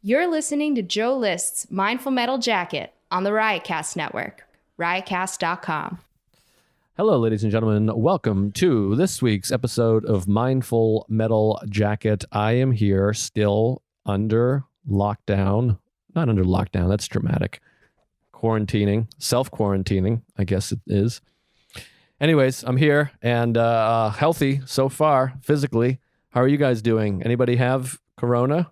You're listening to Joe List's Mindful Metal Jacket on the Riotcast Network, riotcast.com. Hello, ladies and gentlemen. Welcome to this week's episode of Mindful Metal Jacket. I am here still under lockdown. Not under lockdown, that's dramatic. Quarantining, self-quarantining, I guess it is. Anyways, I'm here and healthy so far, physically. How are you guys doing? Anybody have corona?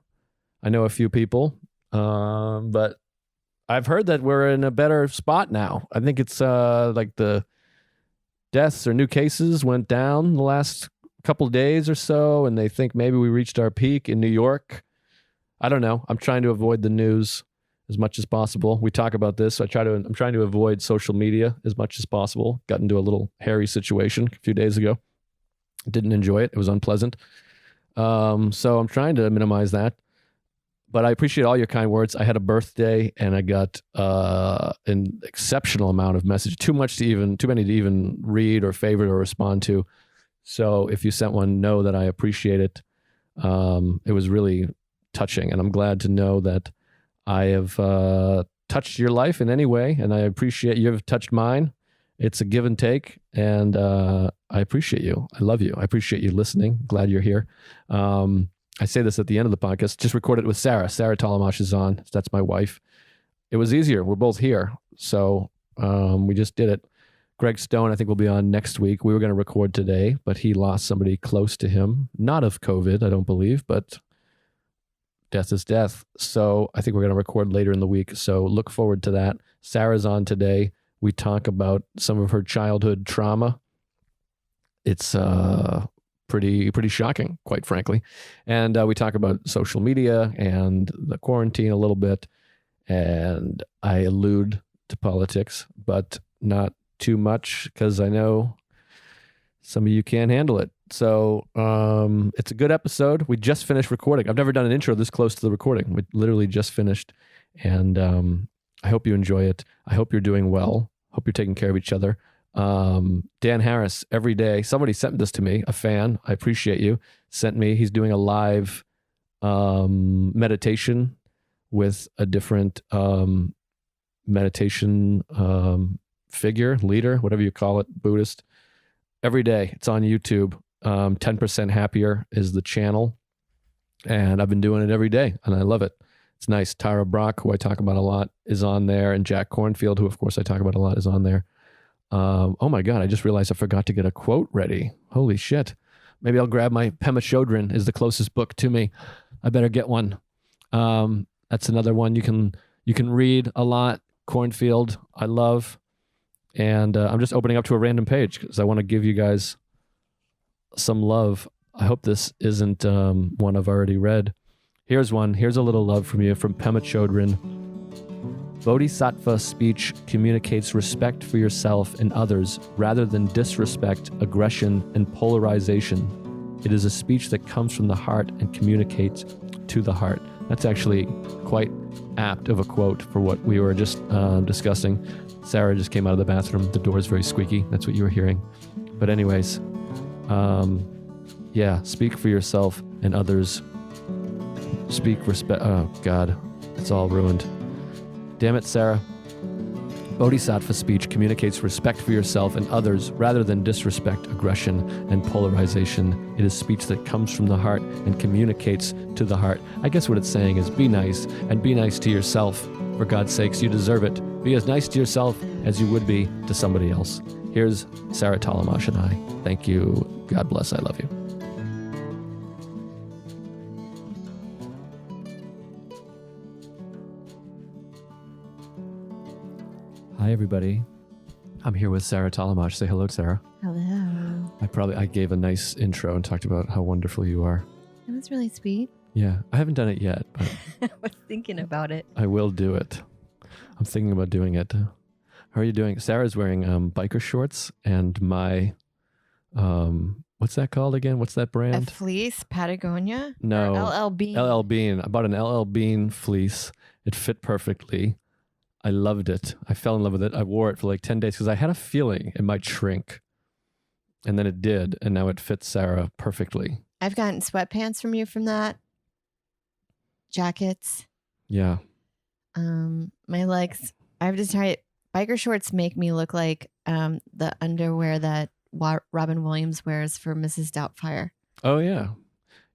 I know a few people, but I've heard that we're in a better spot now. I think it's like the deaths or new cases went down the last couple of days or so, and they think maybe we reached our peak in New York. I don't know. I'm trying to avoid the news as much as possible. We talk about this. I'm trying to avoid social media as much as possible. Got into a little hairy situation a few days ago. Didn't enjoy it. It was unpleasant. So I'm trying to minimize that. But I appreciate all your kind words. I had a birthday and I got an exceptional amount of messages. Too many to even read or favorite or respond to. So if you sent one, know that I appreciate it. It was really touching, and I'm glad to know that I have touched your life in any way, and I appreciate you have touched mine. It's a give and take, and I appreciate you. I love you. I appreciate you listening. Glad you're here. I say this at the end of the podcast. Just recorded it with Sarah. Sarah Tollemache is on. That's my wife. It was easier. We're both here. So we just did it. Greg Stone, I think, will be on next week. We were going to record today, but he lost somebody close to him. Not of COVID, I don't believe, but death is death. So I think we're going to record later in the week. So look forward to that. Sarah's on today. We talk about some of her childhood trauma. It's pretty shocking, quite frankly. And we talk about social media and the quarantine a little bit. And I allude to politics, but not too much because I know some of you can't handle it. So it's a good episode. We just finished recording. I've never done an intro this close to the recording. We literally just finished. And I hope you enjoy it. I hope you're doing well. Hope you're taking care of each other. Dan Harris, every day, somebody sent this to me, a fan, I appreciate you, sent me, he's doing a live meditation with a different meditation figure, leader, whatever you call it, Buddhist, every day. It's on YouTube. 10% Happier is the channel, and I've been doing it every day, and I love it. It's nice. Tara Brock, who I talk about a lot, is on there, and Jack Cornfield, who of course I talk about a lot, is on there. Oh my God, I just realized I forgot to get a quote ready. Holy shit. Maybe I'll grab my Pema Chodron is the closest book to me. I better get one. That's another one you can read a lot. Cornfield, I love. And I'm just opening up to a random page because I want to give you guys some love. I hope this isn't one I've already read. Here's one. Here's a little love from you from Pema Chodron. Bodhisattva speech communicates respect for yourself and others rather than disrespect, aggression, and polarization. It is a speech that comes from the heart and communicates to the heart. That's actually quite apt of a quote for what we were just discussing. Sarah just came out of the bathroom. The door is very squeaky. That's what you were hearing. But anyways, yeah, speak for yourself and others. Speak respect. Oh, God, it's all ruined. Damn it, Sarah. Bodhisattva speech communicates respect for yourself and others rather than disrespect, aggression, and polarization. It is speech that comes from the heart and communicates to the heart. I guess what it's saying is be nice, and be nice to yourself. For God's sakes, you deserve it. Be as nice to yourself as you would be to somebody else. Here's Sarah Tollemache and I. Thank you. God bless. I love you. Hi, everybody. I'm here with Sarah Tollemache. Say hello, Sarah. Hello. I gave a nice intro and talked about how wonderful you are. That was really sweet. Yeah, I haven't done it yet, but I was thinking about it. I will do it. I'm thinking about doing it. How are you doing? Sarah's wearing biker shorts and my, what's that called again? What's that brand? A fleece, Patagonia? No. Or LL Bean. LL Bean. I bought an LL Bean fleece. It fit perfectly. I loved it. I fell in love with it. I wore it for like 10 days because I had a feeling it might shrink. And then it did. And now it fits Sarah perfectly. I've gotten sweatpants from you from that. Jackets. Yeah. My legs, I have to try it. Biker shorts make me look like the underwear that Robin Williams wears for Mrs. Doubtfire. Oh, yeah.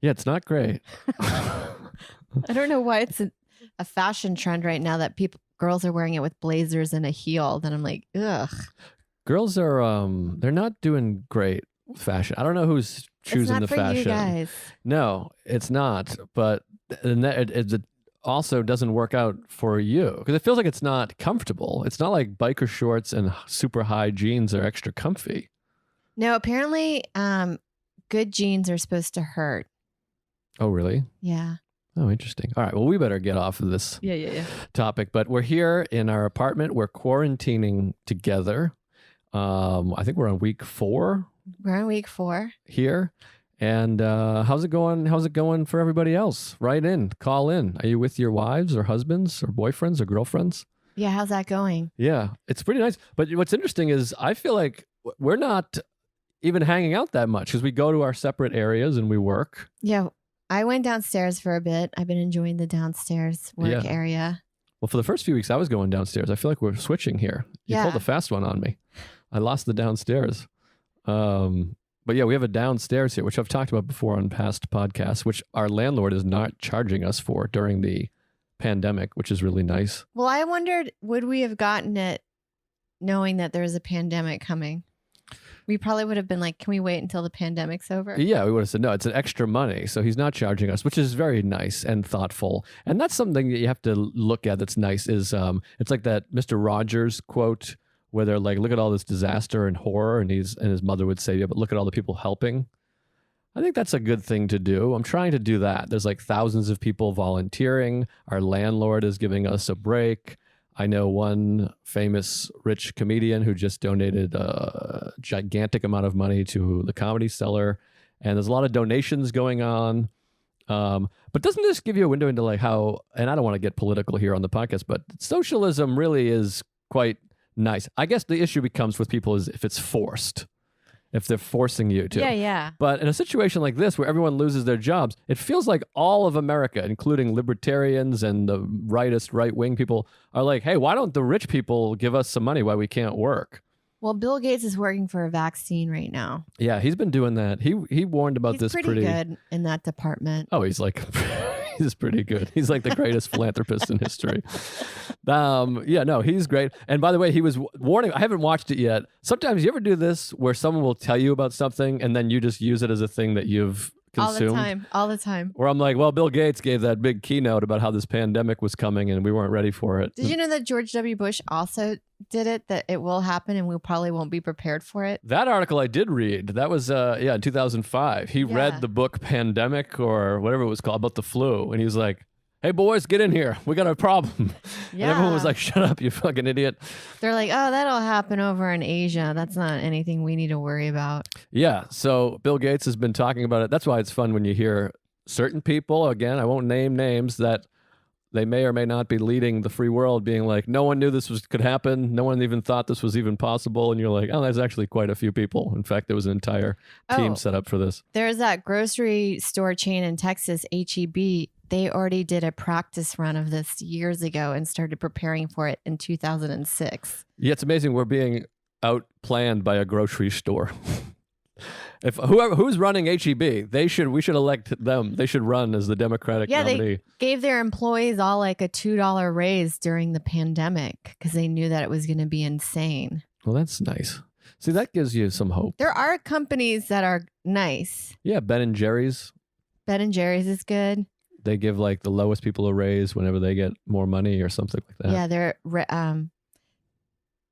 Yeah, it's not great. I don't know why it's a fashion trend right now that girls are wearing it with blazers and a heel. Then I'm like, ugh. Girls are they're not doing great with fashion. I don't know who's choosing the fashion. It's not for you guys. No, it's not. But it also doesn't work out for you because it feels like it's not comfortable. It's not like biker shorts and super high jeans are extra comfy. No, apparently, good jeans are supposed to hurt. Oh, really? Yeah. Oh, interesting. All right. Well, we better get off of this topic. But we're here in our apartment. We're quarantining together. I think we're on week 4. We're on week 4 here. And how's it going? How's it going for everybody else? Write in, call in. Are you with your wives or husbands or boyfriends or girlfriends? Yeah, how's that going? Yeah, it's pretty nice. But what's interesting is I feel like we're not even hanging out that much because we go to our separate areas and we work. Yeah, I went downstairs for a bit. I've been enjoying the downstairs work area. Well, for the first few weeks, I was going downstairs. I feel like we're switching here. You pulled a fast one on me. I lost the downstairs. But yeah, we have a downstairs here, which I've talked about before on past podcasts, which our landlord is not charging us for during the pandemic, which is really nice. Well, I wondered, would we have gotten it knowing that there was a pandemic coming? We probably would have been like, can we wait until the pandemic's over? Yeah, we would have said, no, it's an extra money. So he's not charging us, which is very nice and thoughtful. And that's something that you have to look at that's nice is it's like that Mr. Rogers quote where they're like, look at all this disaster and horror. And his mother would say, yeah, but look at all the people helping. I think that's a good thing to do. I'm trying to do that. There's like thousands of people volunteering. Our landlord is giving us a break. I know one famous rich comedian who just donated a gigantic amount of money to the Comedy Cellar. And there's a lot of donations going on. But doesn't this give you a window into like how, and I don't want to get political here on the podcast, but socialism really is quite nice. I guess the issue becomes with people is if it's forced. If they're forcing you to. Yeah. But in a situation like this where everyone loses their jobs, it feels like all of America, including libertarians and the right-wing people, are like, hey, why don't the rich people give us some money while we can't work? Well, Bill Gates is working for a vaccine right now. Yeah, he's been doing that. He warned about this pretty good in that department. Oh, he's like... He's pretty good. He's like the greatest philanthropist in history. Yeah, no, he's great. And by the way, he was warning, I haven't watched it yet. Sometimes you ever do this where someone will tell you about something and then you just use it as a thing that you've consumed? All the time. Where I'm like, well, Bill Gates gave that big keynote about how this pandemic was coming and we weren't ready for it. Did you know that George W. Bush also did it, that it will happen and we probably won't be prepared for it? That article I did read. That was, in 2005. He read the book Pandemic or whatever it was called about the flu. And he was like, hey, boys, get in here. We got a problem. Yeah. And everyone was like, shut up, you fucking idiot. They're like, oh, that'll happen over in Asia. That's not anything we need to worry about. Yeah. So Bill Gates has been talking about it. That's why it's fun when you hear certain people, again, I won't name names, that they may or may not be leading the free world being like, no one knew this could happen. No one even thought this was even possible. And you're like, oh, there's actually quite a few people. In fact, there was an entire team set up for this. There's that grocery store chain in Texas, H-E-B. They already did a practice run of this years ago and started preparing for it in 2006. Yeah, it's amazing. We're being outplanned by a grocery store. If who's running H-E-B, we should elect them. They should run as the Democratic nominee. They gave their employees all like a $2 raise during the pandemic because they knew that it was going to be insane. Well, that's nice. See, that gives you some hope. There are companies that are nice. Yeah, Ben & Jerry's. Ben & Jerry's is good. They give like the lowest people a raise whenever they get more money or something like that. Yeah,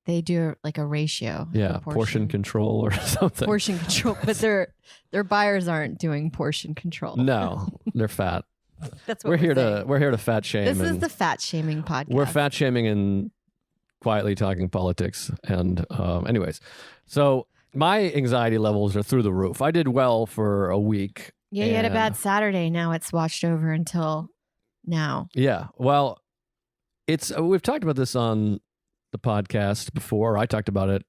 they do like a ratio. Yeah, portion control or something. Portion control, but their buyers aren't doing portion control. No, they're fat. That's what we're here to fat shame. This is the fat shaming podcast. We're fat shaming and quietly talking politics. And anyways, so my anxiety levels are through the roof. I did well for a week. Yeah, you had a bad Saturday. Now it's watched over until now. Yeah, well, we've talked about this on the podcast before. I talked about it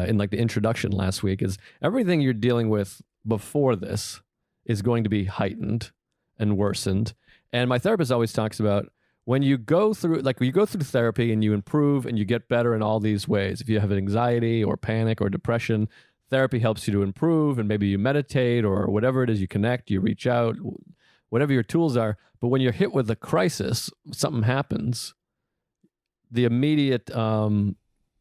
in like the introduction last week. Is everything you're dealing with before this is going to be heightened and worsened. And my therapist always talks about when you go through therapy and you improve and you get better in all these ways, if you have anxiety or panic or depression, therapy helps you to improve, and maybe you meditate or whatever it is, you connect, you reach out, whatever your tools are. But when you're hit with a crisis, something happens, the immediate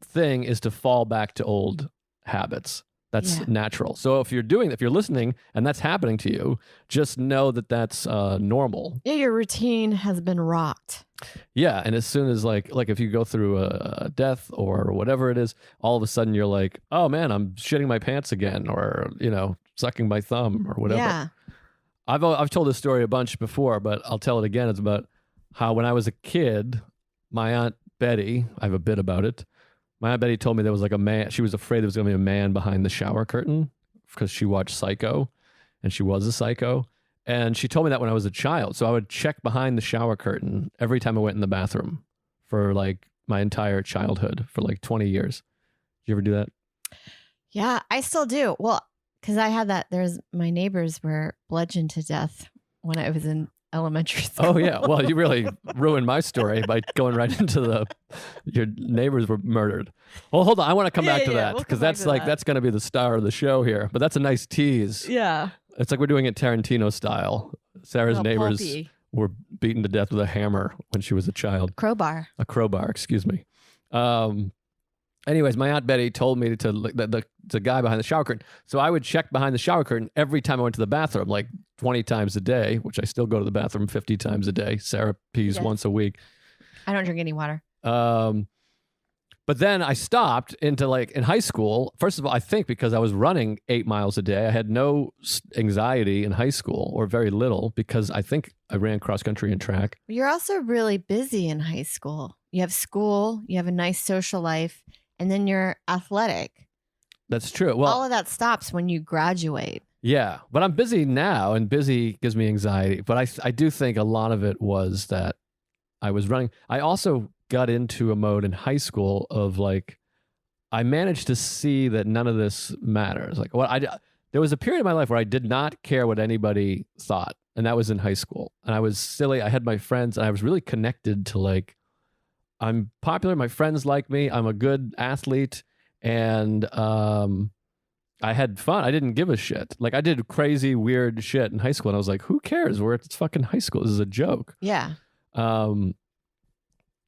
thing is to fall back to old habits. That's natural. So if you're listening and that's happening to you, just know that that's normal. Yeah, your routine has been rocked. Yeah, and as soon as like if you go through a death or whatever it is, all of a sudden you're like, oh man, I'm shitting my pants again, or sucking my thumb or whatever. Yeah. I've told this story a bunch before, but I'll tell it again. It's about how when I was a kid, my Aunt Betty, I have a bit about it. My Aunt Betty told me there was like a man. She was afraid there was going to be a man behind the shower curtain because she watched Psycho, and she was a psycho. And she told me that when I was a child. So I would check behind the shower curtain every time I went in the bathroom for like my entire childhood for like 20 years. Did you ever do that? Yeah, I still do. Well, because I had that. My neighbors were bludgeoned to death when I was in elementary school. Oh yeah. Well, you really ruined my story by going right into your neighbors were murdered. Well, hold on. I want to come back to that because that's that's going to be the star of the show here. But that's a nice tease. Yeah. It's like we're doing it Tarantino style. Sarah's neighbors were beaten to death with a hammer when she was a child. A crowbar, excuse me. Anyways, my Aunt Betty told me to look the guy behind the shower curtain. So I would check behind the shower curtain every time I went to the bathroom, like 20 times a day, which I still go to the bathroom 50 times a day. Sarah pees once a week. I don't drink any water. But then I stopped in high school. First of all, I think because I was running 8 miles a day, I had no anxiety in high school, or very little, because I think I ran cross country and track. You're also really busy in high school. You have school, you have a nice social life, and then you're athletic. That's true. Well, all of that stops when you graduate. Yeah, but I'm busy now, and busy gives me anxiety. But I do think a lot of it was that I was running. I also got into a mode in high school of like, I managed to see that none of this matters. Like, there was a period of my life where I did not care what anybody thought, and that was in high school. And I was silly. I had my friends, and I was really connected to like, I'm popular. My friends like me. I'm a good athlete, and I had fun. I didn't give a shit. Like, I did crazy, weird shit in high school, and I was like, "Who cares? It's fucking high school. This is a joke." Yeah.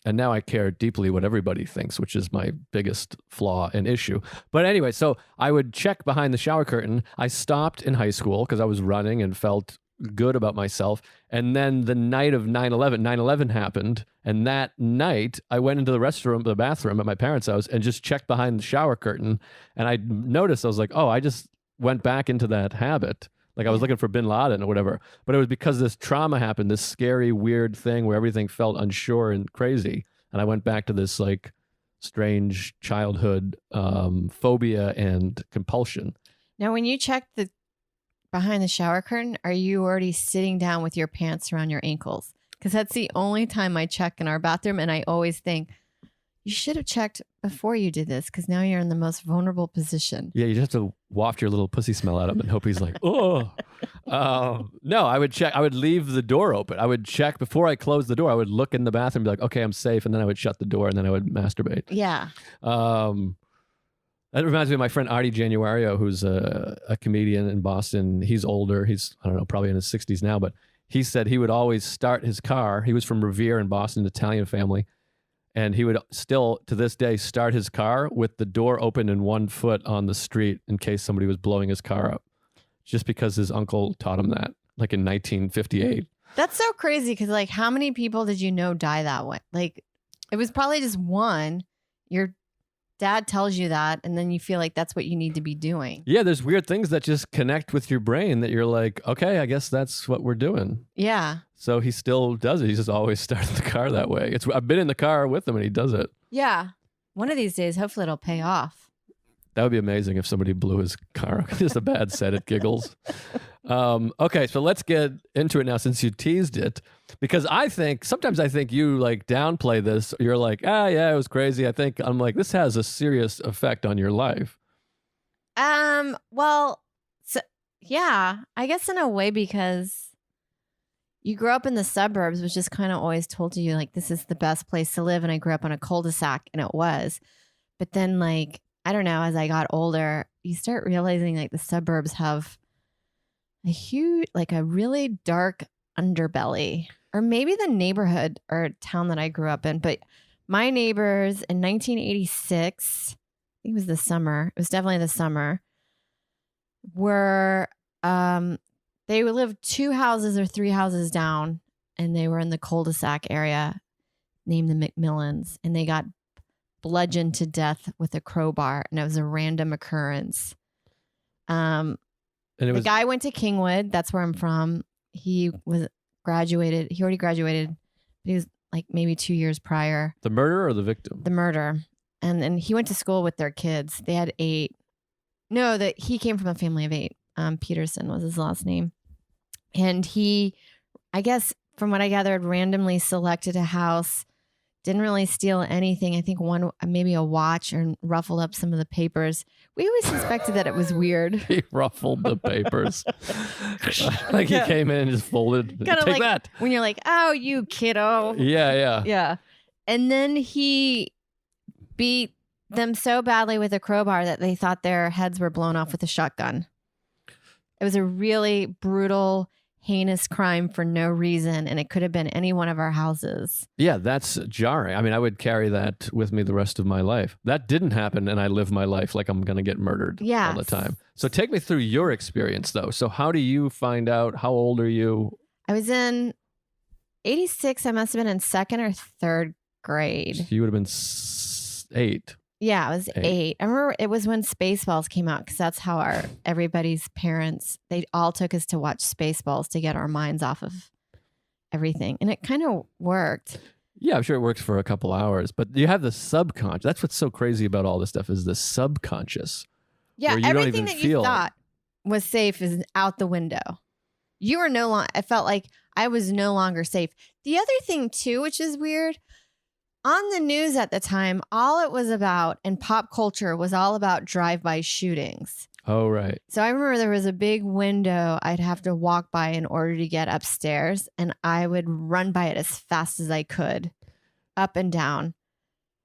And now I care deeply what everybody thinks, which is my biggest flaw and issue. But anyway, so I would check behind the shower curtain. I stopped in high school because I was running and felt good about myself. And then the night of 9/11 happened. And that night I went into the bathroom at my parents' house and just checked behind the shower curtain. And I noticed, I was like, oh, I just went back into that habit. Like I was looking for bin Laden or whatever. But it was because this trauma happened, this scary, weird thing where everything felt unsure and crazy. And I went back to this like strange childhood phobia and compulsion. Now, when you check behind the shower curtain, are you already sitting down with your pants around your ankles? Because that's the only time I check in our bathroom. And I always think, you should have checked before you did this, because now you're in the most vulnerable position. Yeah, you just have to waft your little pussy smell at him and hope he's like, oh. No, I would check. I would leave the door open. I would check before I closed the door. I would look in the bathroom and be like, okay, I'm safe. And then I would shut the door and then I would masturbate. Yeah. That reminds me of my friend Artie Januario, who's a comedian in Boston. He's older. He's, I don't know, probably in his 60s now. But he said he would always start his car. He was from Revere in Boston, Italian family. And he would still, to this day, start his car with the door open and 1 foot on the street in case somebody was blowing his car up. Just because his uncle taught him that, like in 1958. That's so crazy, because like, how many people did you know die that way? Like, it was probably just one. Your dad tells you that, and then you feel like that's what you need to be doing. Yeah, there's weird things that just connect with your brain that you're like, okay, I guess that's what we're doing. Yeah. So he still does it. He's just always started the car that way. I've been in the car with him and he does it. Yeah. One of these days, hopefully it'll pay off. That would be amazing if somebody blew his car. Just a bad set at Giggles. Okay, so let's get into it now since you teased it. Because sometimes I think you like downplay this. You're like, yeah, it was crazy. I'm like, this has a serious effect on your life. Well, so, yeah, I guess in a way, because you grow up in the suburbs, which is kind of always told to you like this is the best place to live. And I grew up on a cul-de-sac, and it was. But then, like, I don't know, as I got older, you start realizing like the suburbs have a huge, like a really dark underbelly, or maybe the neighborhood or town that I grew up in. But my neighbors in 1986, I think it was the summer, it was definitely the summer, were, they lived 2 houses or 3 houses down, and they were in the cul-de-sac area named the McMillans, and they got bludgeoned to death with a crowbar, and it was a random occurrence. And the guy went to Kingwood. That's where I'm from. He was graduated. He already graduated. He was like maybe 2 years prior. The murderer or the victim? The murder. And then he went to school with their kids. They had 8. No, that he came from a family of 8. Peterson was his last name. And he, I guess, from what I gathered, randomly selected a house. Didn't really steal anything. I think one, maybe a watch, or ruffled up some of the papers. We always suspected that it was weird. He ruffled the papers. Like he came in and just folded. Kind of Take like that. when you're like, oh, you kiddo. Yeah. Yeah. And then he beat them so badly with a crowbar that they thought their heads were blown off with a shotgun. It was a really brutal, heinous crime for no reason, and it could have been any one of our houses. Yeah, that's jarring. I mean, I would carry that with me the rest of my life. That didn't happen, and I live my life like I'm going to get murdered all the time. So take me through your experience, though. So how do you find out? How old are you? I was in 86. I must have been in 2nd or 3rd grade. So you would have been 8. Yeah, I was 8. I remember it was when Spaceballs came out, because that's how everybody's parents, they all took us to watch Spaceballs to get our minds off of everything. And it kind of worked. Yeah, I'm sure it works for a couple hours, but you have the subconscious. That's what's so crazy about all this stuff, is the subconscious. Yeah, everything that you thought was safe is out the window. You were no longer, I felt like I was no longer safe. The other thing too, which is weird, on the news at the time, all it was about, and pop culture was all about drive-by shootings. Oh, right. So I remember there was a big window I'd have to walk by in order to get upstairs, and I would run by it as fast as I could, up and down.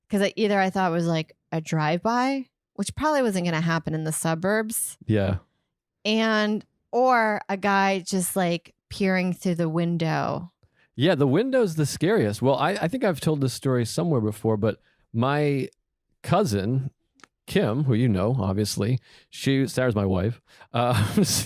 Because either I thought it was like a drive-by, which probably wasn't going to happen in the suburbs. Yeah. Or a guy just like peering through the window. Yeah, the window's the scariest. Well, I think I've told this story somewhere before, but my cousin, Kim, who you know, obviously, Sarah's my wife.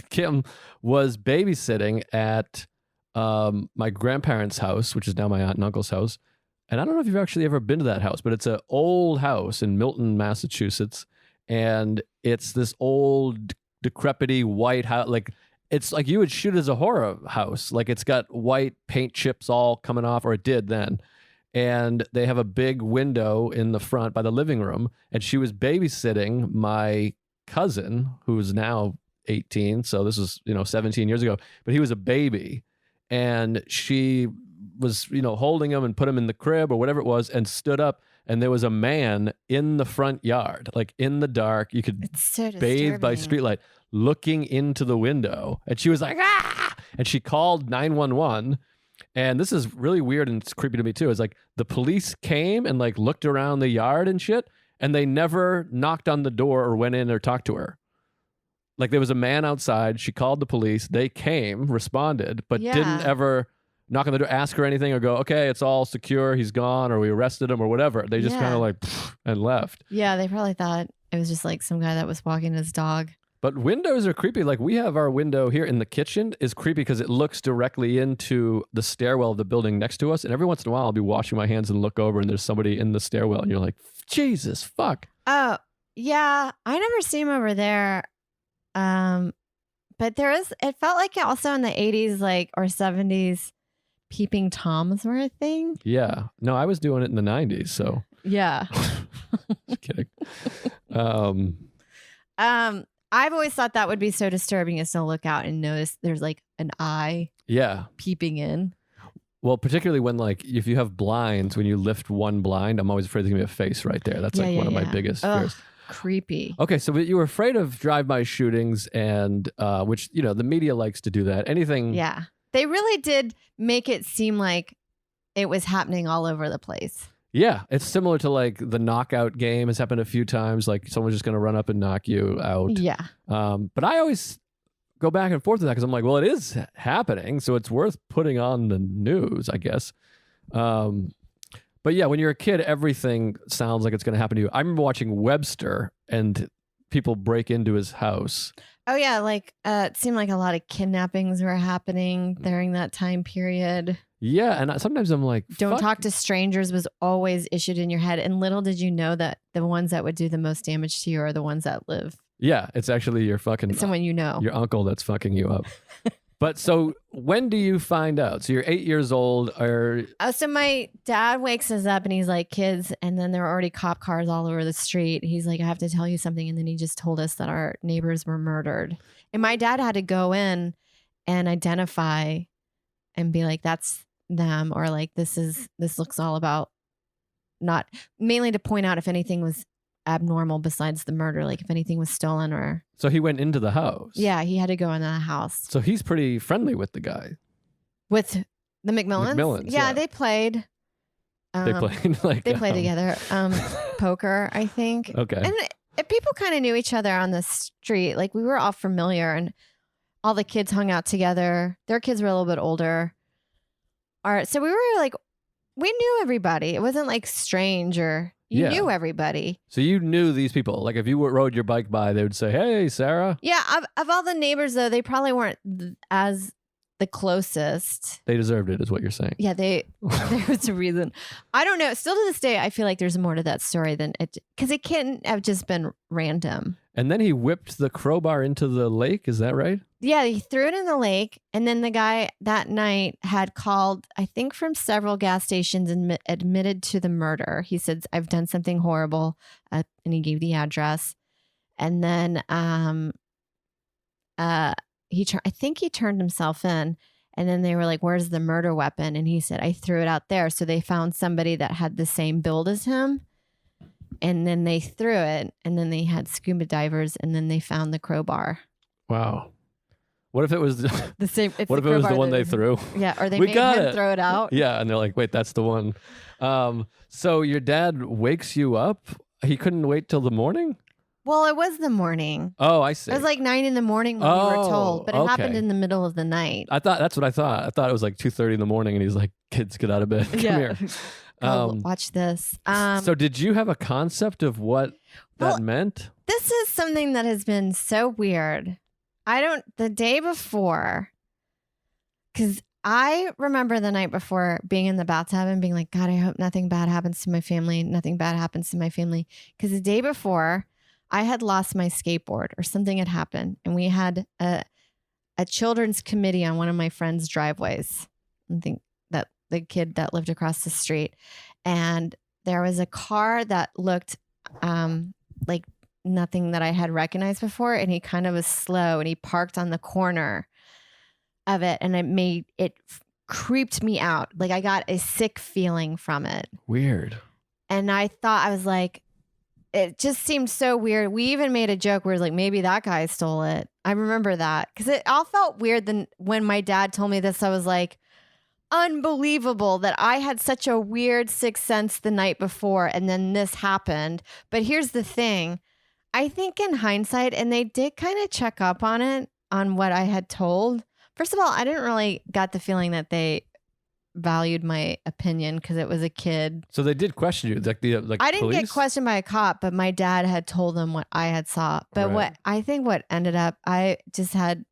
Kim was babysitting at my grandparents' house, which is now my aunt and uncle's house. And I don't know if you've actually ever been to that house, but it's an old house in Milton, Massachusetts. And it's this old, decrepity white house, like, it's like you would shoot as a horror house. Like it's got white paint chips all coming off, or it did then. And they have a big window in the front by the living room. And she was babysitting my cousin, who's now 18. So this was, 17 years ago, but he was a baby. And she was, holding him and put him in the crib or whatever it was, and stood up. And there was a man in the front yard, like in the dark. You could bathe by streetlight, looking into the window. And she was like, ah! And she called 911. And this is really weird and it's creepy to me too. It's like the police came and like looked around the yard and shit, and they never knocked on the door or went in or talked to her. Like there was a man outside. She called the police. They came, responded, but didn't ever knock on the door, ask her anything, or go, okay, it's all secure, he's gone, or we arrested him, or whatever. They just kind of like and left. Yeah, they probably thought it was just like some guy that was walking his dog. But windows are creepy. Like we have our window here in the kitchen is creepy because it looks directly into the stairwell of the building next to us. And every once in a while, I'll be washing my hands and look over, and there's somebody in the stairwell, and you're like, Jesus, fuck. Oh, yeah. I never see him over there. But it felt like also in the 80s, like, or 70s, Peeping Toms were a thing. Yeah. No, I was doing it in the 90s, so. Yeah. Just kidding. I've always thought that would be so disturbing, is to look out and notice there's like an eye peeping in. Well, particularly when, like, if you have blinds, when you lift one blind, I'm always afraid there's going to be a face right there. That's one of my biggest fears. Creepy. Okay, so you were afraid of drive-by shootings, and which, the media likes to do that. Anything They really did make it seem like it was happening all over the place. Yeah, it's similar to like the knockout game has happened a few times. Like someone's just going to run up and knock you out. Yeah. But I always go back and forth with that because I'm like, well, it is happening, so it's worth putting on the news, I guess. But yeah, when you're a kid, everything sounds like it's going to happen to you. I remember watching Webster and people break into his house. Oh yeah, like it seemed like a lot of kidnappings were happening during that time period. Yeah, and sometimes I'm like, Don't fuck. talk to strangers was always issued in your head. And little did you know that the ones that would do the most damage to you are the ones that live. Yeah, it's actually your fucking Someone you know. your uncle that's fucking you up. But so when do you find out? So you're 8 years old. So my dad wakes us up and he's like, kids, and then there were already cop cars all over the street. He's like, I have to tell you something. And then he just told us that our neighbors were murdered. And my dad had to go in and identify and be like, that's them, or like this looks all about, not mainly to point out if anything was abnormal besides the murder, like if anything was stolen or. So he went into the house. Yeah, he had to go into the house. So he's pretty friendly with the guy. With the McMillans? Yeah. They played. They played like they played together. Poker, I think. Okay. And people kind of knew each other on the street. Like we were all familiar, and all the kids hung out together. Their kids were a little bit older. All right, so we were like, we knew everybody. It wasn't like strange or you knew everybody. So you knew these people. Like if you rode your bike by, they would say, "Hey, Sarah." Yeah, of all the neighbors though, they probably weren't as the closest. They deserved it, is what you're saying. Yeah, there was a reason. I don't know. Still to this day, I feel like there's more to that story than it, because it can't have just been random. And then he whipped the crowbar into the lake. Is that right? Yeah, he threw it in the lake. And then the guy that night had called, I think, from several gas stations and admitted to the murder. He said, I've done something horrible. And he gave the address. And then I think he turned himself in. And then they were like, where's the murder weapon? And he said, I threw it out there. So they found somebody that had the same build as him. And then they threw it, and then they had scuba divers, and then they found the crowbar. Wow. What if it was the same? What if it was the one they threw? Yeah, or they made him throw it out. Yeah, and they're like, wait, that's the one. So your dad wakes you up. He couldn't wait till the morning? Well, it was the morning. Oh, I see. It was like 9 a.m. when we were told, but it happened in the middle of the night. That's what I thought. I thought it was like 2:30 in the morning, and he's like, kids, get out of bed. Come here. Watch this. So did you have a concept of what that meant? This is something that has been so weird. The day before, because I remember the night before being in the bathtub and being like, God, I hope nothing bad happens to my family. Nothing bad happens to my family. Because the day before, I had lost my skateboard or something had happened. And we had a children's committee on one of my friend's driveways. I think that the kid that lived across the street. And there was a car that looked like nothing that I had recognized before. And he kind of was slow and he parked on the corner of it. And it creeped me out. Like I got a sick feeling from it. Weird. And I was like, it just seemed so weird. We even made a joke where it was like, maybe that guy stole it. I remember that because it all felt weird. Then when my dad told me this, I was like, unbelievable that I had such a weird sixth sense the night before and then this happened. But here's the thing. I think in hindsight, and they did kind of check up on it, on what I had told. First of all, I didn't really got the feeling that they valued my opinion because it was a kid. So they did question you, like I didn't police? get questioned by a cop, but my dad had told them what I had saw. But Right. what ended up, I just had,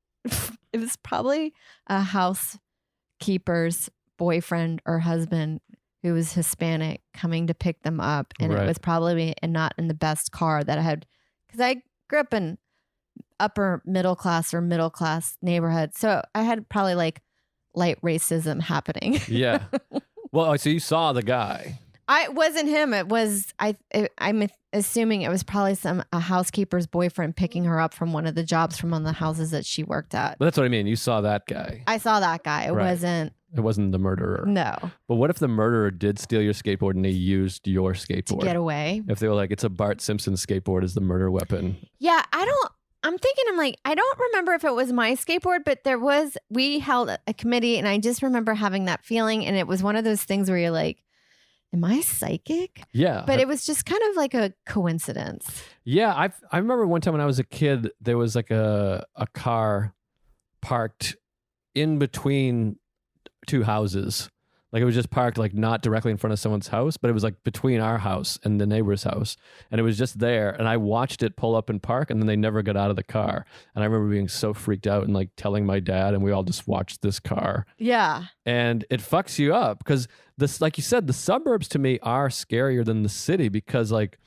it was probably a housekeeper's boyfriend or husband who was Hispanic coming to pick them up, and Right. it was probably not in the best car that I had, because I grew up in upper middle class or middle class neighborhood, so I had probably like light racism happening. Yeah. Well, so you saw the guy. It wasn't him. It was I'm assuming it was probably a housekeeper's boyfriend picking her up from one of the jobs from one of the houses that she worked at. But that's what I mean. You saw that guy. I saw that guy. It Right. wasn't. It wasn't the murderer. No. But what if the murderer did steal your skateboard and they used your To skateboard? get away. If they were like, it's a Bart Simpson skateboard as the murder weapon. Yeah, I'm thinking, I'm like, I don't remember if it was my skateboard, but we held a committee and I just remember having that feeling. And it was one of those things where you're like, am I psychic? Yeah. But it was just kind of like a coincidence. Yeah. I remember one time when I was a kid, there was like a car parked in between two houses. Like it was just parked like not directly in front of someone's house, but it was like between our house and the neighbor's house. And it was just there. And I watched it pull up and park, and then they never got out of the car. And I remember being so freaked out and like telling my dad, and we all just watched this car. Yeah. And it fucks you up because this, like you said, the suburbs to me are scarier than the city because like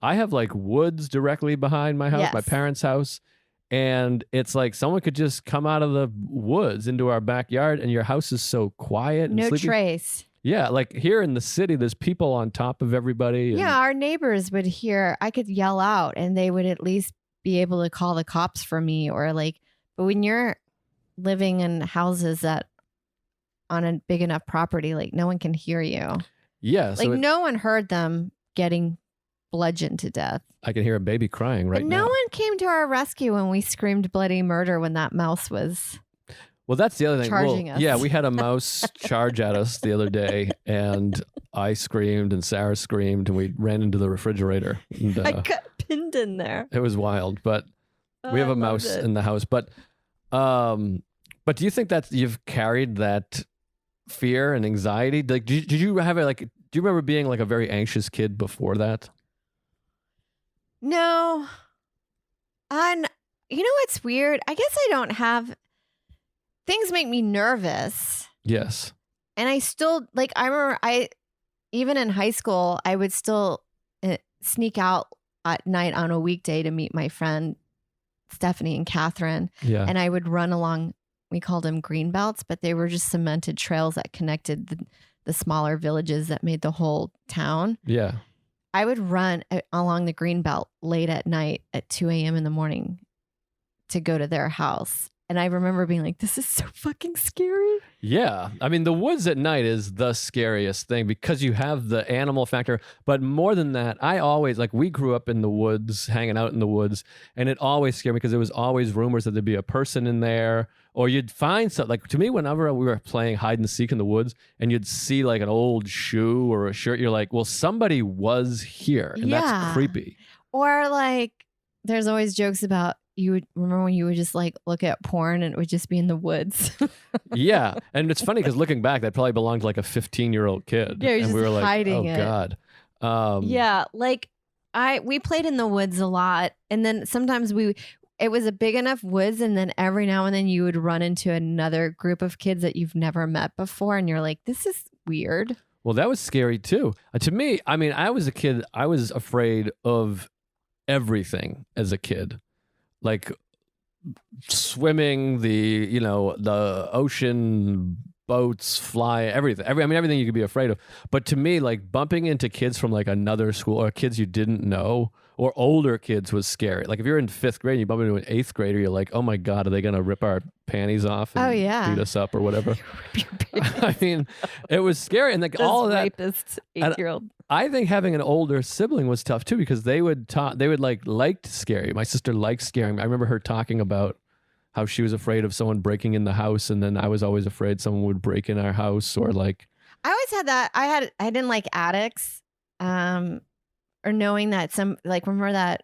I have like woods directly behind my house, Yes. my parents' house. And it's like someone could just come out of the woods into our backyard, and your house is so quiet and No sleepy. trace. Yeah, like here in the city, there's people on top of everybody. And Yeah, our neighbors would hear, I could yell out and they would at least be able to call the cops for me or like, but when you're living in houses that on a big enough property, like no one can hear you. Yeah. Like no one heard them getting bludgeoned to death. I can hear a baby crying right but now. no one came to our rescue when we screamed bloody murder when that mouse was. Well, that's the other thing. Charging us. Yeah, we had a mouse charge at us the other day, and I screamed and Sarah screamed, and we ran into the refrigerator. And, I got pinned in there. it was wild, but we have a mouse in the house. But do you think that you've carried that fear and anxiety? Like, did you have it? Like, do you remember being like a very anxious kid before that? No. And you know what's weird? I guess I don't have. Things make me nervous. Yes. And I still, like, I remember even in high school, I would still sneak out at night on a weekday to meet my friend Stephanie and Catherine. Yeah. And I would run along, we called them green belts, but they were just cemented trails that connected the smaller villages that made the whole town. Yeah. I would run along the green belt late at night at 2 a.m. in the morning to go to their house. And I remember being like, this is so fucking scary. Yeah. I mean, the woods at night is the scariest thing because you have the animal factor. But more than that, I always, like, we grew up in the woods, hanging out in the woods, and it always scared me because there was always rumors that there'd be a person in there, or you'd find something. Like, to me, whenever we were playing hide and seek in the woods and you'd see like an old shoe or a shirt, you're like, well, somebody was here. And that's creepy. Or like, there's always jokes about, you would remember when you would just like look at porn and it would just be in the woods. Yeah. And it's funny because looking back, that probably belonged to like a 15-year-old kid. Yeah, you're and just we were like, hiding oh it. God. Yeah. Like we played in the woods a lot. And then sometimes it was a big enough woods. And then every now and then you would run into another group of kids that you've never met before. And you're like, this is weird. Well, that was scary too. To me, I mean, I was a kid. I was afraid of everything as a kid. Like swimming, the ocean, boats, fly, everything. Everything you could be afraid of. But to me, like bumping into kids from like another school or kids you didn't know or older kids was scary. Like if you're in 5th grade and you bump into an 8th grader, you're like, oh my God, are they going to rip our panties off and beat us up or whatever? I mean, it was scary. And like all of that. Rapist 8-year-old. I think having an older sibling was tough too because they would like to scare you. My sister liked scaring me. I remember her talking about how she was afraid of someone breaking in the house, and then I was always afraid someone would break in our house or like. I always had that. I didn't like attics, or knowing that some like remember that.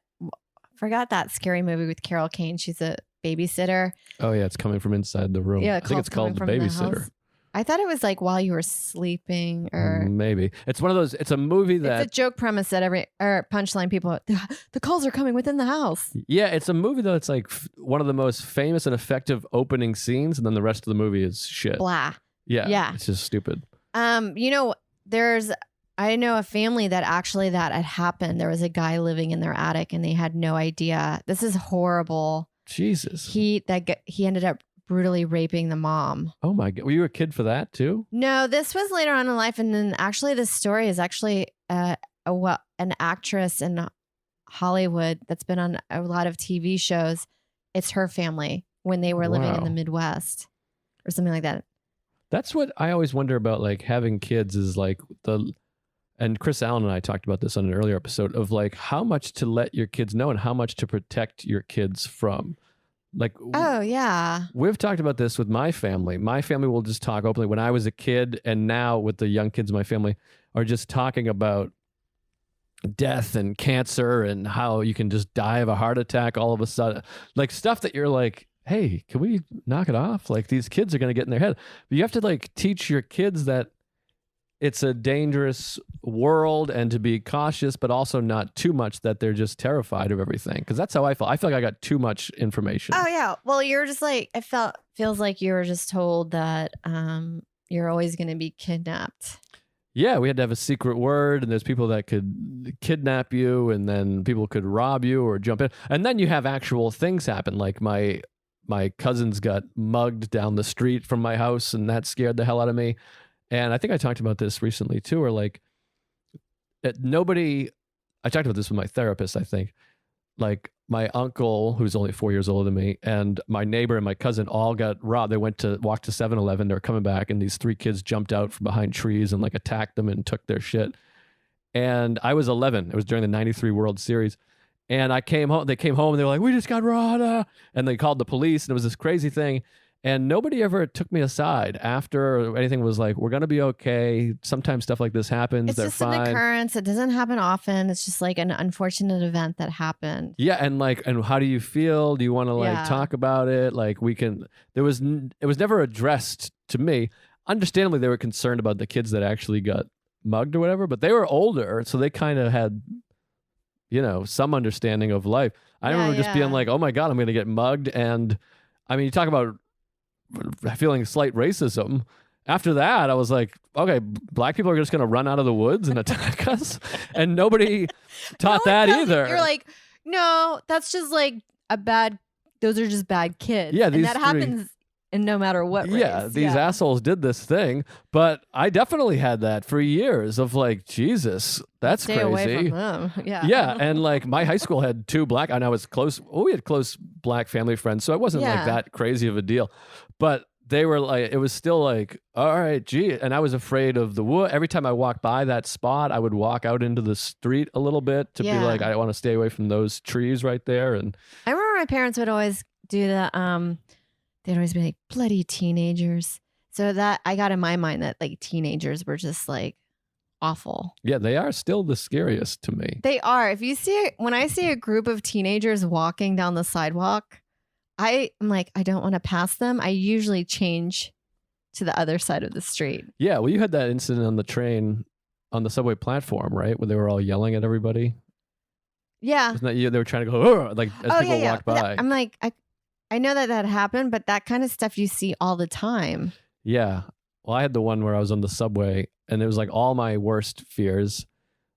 Forgot that scary movie with Carol Kane. She's a babysitter. Oh yeah, it's coming from inside the room. Yeah, I think it's called The Babysitter. I thought it was like while you were sleeping or maybe. It's one of those, it's a movie that. It's a joke premise that punchline people, the calls are coming within the house. Yeah, it's a movie though. It's like one of the most famous and effective opening scenes. And then the rest of the movie is shit. Blah. Yeah. It's just stupid. I know a family that actually that had happened. There was a guy living in their attic and they had no idea. This is horrible. Jesus. He ended up brutally raping the mom. Oh my God. Were you a kid for that too? No, this was later on in life. And then actually this story is actually an actress in Hollywood that's been on a lot of TV shows. It's her family when they were living in the Midwest or something like that. That's what I always wonder about, like having kids is like and Chris Allen and I talked about this on an earlier episode of like how much to let your kids know and how much to protect your kids from. Like, Oh, yeah. we've talked about this with my family. My family will just talk openly. When I was a kid, and now with the young kids in my family, are just talking about death and cancer and how you can just die of a heart attack all of a sudden. Like stuff that you're like, hey, can we knock it off? Like these kids are going to get in their head. But you have to like teach your kids that it's a dangerous world and to be cautious, but also not too much that they're just terrified of everything. Because that's how I feel. I feel like I got too much information. Oh, yeah. Well, you're just like, feels like you were just told that you're always going to be kidnapped. Yeah, we had to have a secret word, and there's people that could kidnap you, and then people could rob you or jump in. And then you have actual things happen. Like my cousins got mugged down the street from my house, and that scared the hell out of me. And I think I talked about this recently too, or like I talked about this with my therapist, I think. Like my uncle, who's only 4 years older than me, and my neighbor and my cousin all got robbed. They went to walk to 7-Eleven. They were coming back, and these 3 kids jumped out from behind trees and like attacked them and took their shit. And I was 11. It was during the 93 World Series. And I came home. They came home and they were like, we just got robbed. And they called the police, and it was this crazy thing. And nobody ever took me aside after anything. Was like, we're going to be okay. Sometimes stuff like this happens. It's They're just fine. an occurrence. It doesn't happen often. It's just like an unfortunate event that happened. Yeah. And how do you feel? Do you want to Yeah. talk about it? Like it was never addressed to me. Understandably, they were concerned about the kids that actually got mugged or whatever, but they were older. So they kind of had, some understanding of life. I remember just being like, oh my God, I'm going to get mugged. And I mean, you talk about feeling slight racism. After that, I was like, okay, black people are just going to run out of the woods and attack us. And nobody taught that either. You're like, no, that's just like those are just bad kids. Yeah, and that happens in no matter what race. Yeah, these assholes did this thing. But I definitely had that for years of like, Jesus, that's Stay crazy. away from them. Yeah. Yeah, and like my high school had 2 black, and I was close. We had close black family friends, so it wasn't like that crazy of a deal. But they were like, it was still like, all right, gee. And I was afraid of the wood. Every time I walked by that spot, I would walk out into the street a little bit to be like, I want to stay away from those trees right there. And I remember my parents would always do the, they'd always be like, bloody teenagers. So that I got in my mind that like teenagers were just like awful. Yeah, they are still the scariest to me. They are. When I see a group of teenagers walking down the sidewalk, I'm like, I don't want to pass them. I usually change to the other side of the street. Yeah, well, you had that incident on the train, on the subway platform, right? Where they were all yelling at everybody. Yeah. Wasn't that you? They were trying to go, like, as people walked by. I'm like, I know that happened, but that kind of stuff you see all the time. Yeah. Well, I had the one where I was on the subway, and it was like all my worst fears.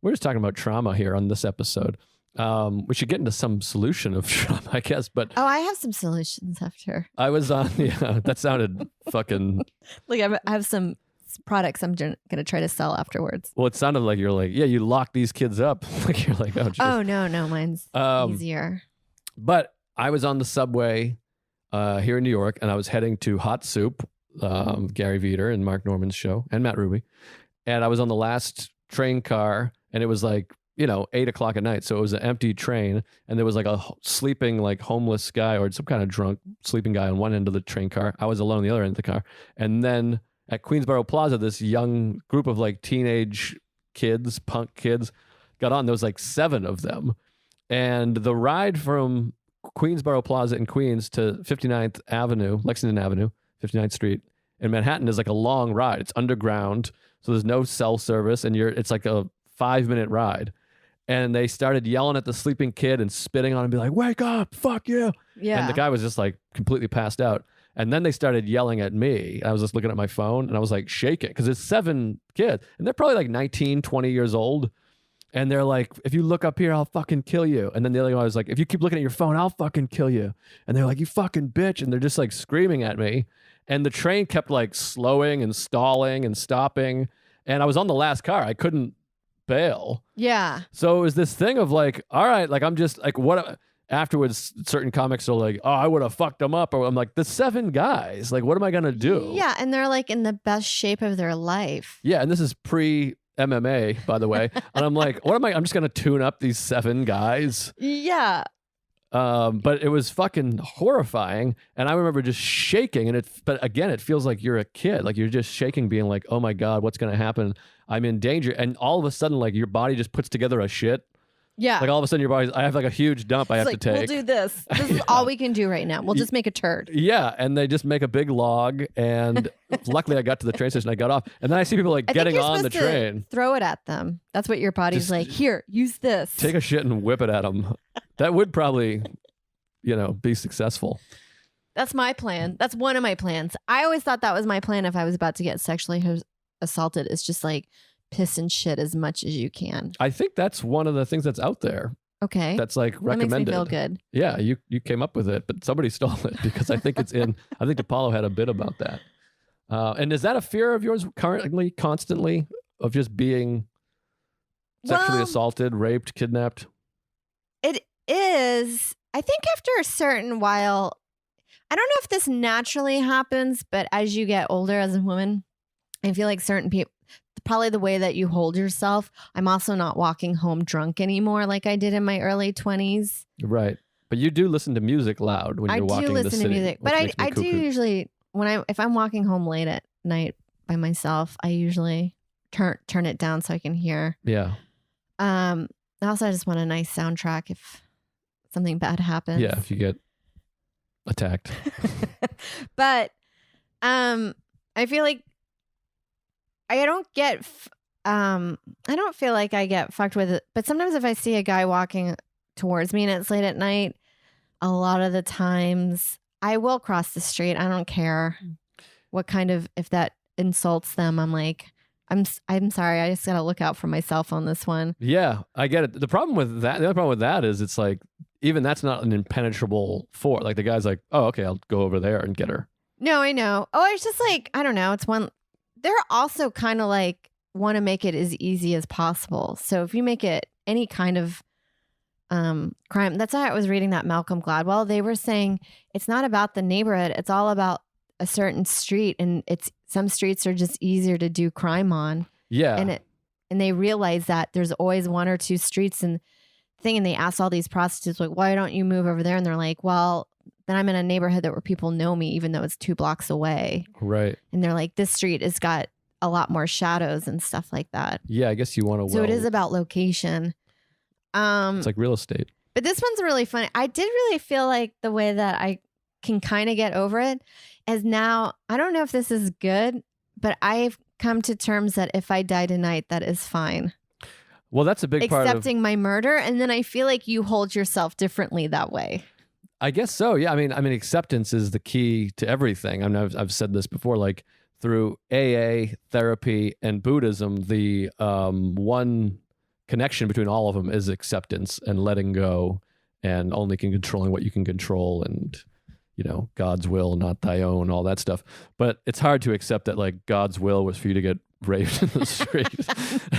We're just talking about trauma here on this episode. We should get into some solution of trauma, I guess. But I have some solutions after. I was on. Yeah, that sounded fucking. Like I have some products I'm gonna try to sell afterwards. Well, it sounded like you're like, yeah, you lock these kids up. Like you're like, oh, geez. Oh no, mine's easier. But I was on the subway here in New York, and I was heading to Hot Soup, Gary Veter and Mark Norman's show, and Matt Ruby, and I was on the last train car, and it was like 8:00 at night. So it was an empty train, and there was like a sleeping, like homeless guy or some kind of drunk sleeping guy on one end of the train car. I was alone on the other end of the car. And then at Queensboro Plaza, this young group of like teenage kids, punk kids, got on. There was like 7 of them. And the ride from Queensboro Plaza in Queens to 59th Avenue, Lexington Avenue, 59th Street in Manhattan is like a long ride. It's underground. So there's no cell service, and it's like a 5-minute ride. And they started yelling at the sleeping kid and spitting on him, be like, wake up, fuck you. Yeah. And the guy was just like completely passed out. And then they started yelling at me. I was just looking at my phone, and I was like shaking because it's 7 kids, and they're probably like 19, 20 years old. And they're like, if you look up here, I'll fucking kill you. And then the other guy was like, if you keep looking at your phone, I'll fucking kill you. And they're like, you fucking bitch. And they're just like screaming at me. And the train kept like slowing and stalling and stopping. And I was on the last car. I couldn't bail. Yeah. So it was this thing of like, all right, like I'm just like, what? Afterwards, certain comics are like, oh, I would have fucked them up. Or I'm like, the 7 guys, like, what am I going to do? Yeah. And they're like in the best shape of their life. Yeah. And this is pre MMA, by the way. And I'm like, what am I? I'm just going to tune up these 7 guys. Yeah. But it was fucking horrifying. And I remember just shaking. But again, it feels like you're a kid. Like you're just shaking, being like, oh my God, what's going to happen? I'm in danger. And all of a sudden, like your body just puts together a shit. Yeah. Like all of a sudden your body's, I have like a huge dump I have to take. We'll do this. This is all we can do right now. We'll just make a turd. Yeah. And they just make a big log. And luckily I got to the train station. I got off. And then I see people like getting on the train. Throw it at them. That's what your body's Just like. Here, use this. Take a shit and whip it at them. That would probably, be successful. That's my plan. That's one of my plans. I always thought that was my plan if I was about to get sexually assaulted. It's just like piss and shit as much as you can. I think that's one of the things that's out there. Okay. That's like recommended. That makes me feel good. Yeah, you came up with it, but somebody stole it because I think it's in. I think Apollo had a bit about that. And is that a fear of yours currently, constantly, of just being sexually assaulted, raped, kidnapped? It is. I think after a certain while, I don't know if this naturally happens, but as you get older as a woman, I feel like certain people, probably the way that you hold yourself. I'm also not walking home drunk anymore like I did in my early 20s. Right. But you do listen to music loud when you're walking the city. I do listen to music. But I do usually, if I'm walking home late at night by myself, I usually turn it down so I can hear. Yeah. Also, I just want a nice soundtrack if something bad happens. Yeah, if you get attacked. But I feel like I don't feel like I get fucked with it. But sometimes if I see a guy walking towards me and it's late at night, a lot of the times I will cross the street. I don't care what kind of, if that insults them, I'm like, I'm sorry. I just got to look out for myself on this one. Yeah, I get it. The other problem with that is it's like, even that's not an impenetrable fort. Like the guy's like, oh, okay, I'll go over there and get her. No, I know. Oh, it's just like, I don't know. It's one. They're also kind of like want to make it as easy as possible. So if you make it any kind of crime, that's why I was reading that Malcolm Gladwell. They were saying it's not about the neighborhood. It's all about a certain street, and some streets are just easier to do crime on. Yeah, and they realize that there's always one or two streets and thing. And they ask all these prostitutes like, why don't you move over there? And they're like, well, then I'm in a neighborhood where people know me, even though it's 2 blocks away. Right. And they're like, this street has got a lot more shadows and stuff like that. Yeah, I guess you want to. So it is about location. It's like real estate. But this one's really funny. I did really feel like the way that I can kind of get over it is now, I don't know if this is good, but I've come to terms that if I die tonight, that is fine. Well, that's a big part of accepting my murder. And then I feel like you hold yourself differently that way. I guess so. Yeah. I mean, acceptance is the key to everything. I mean, I've said this before, like through AA, therapy, and Buddhism, the one connection between all of them is acceptance and letting go and only controlling what you can control and, God's will, not thy own, all that stuff. But it's hard to accept that like God's will was for you to get raped in the street.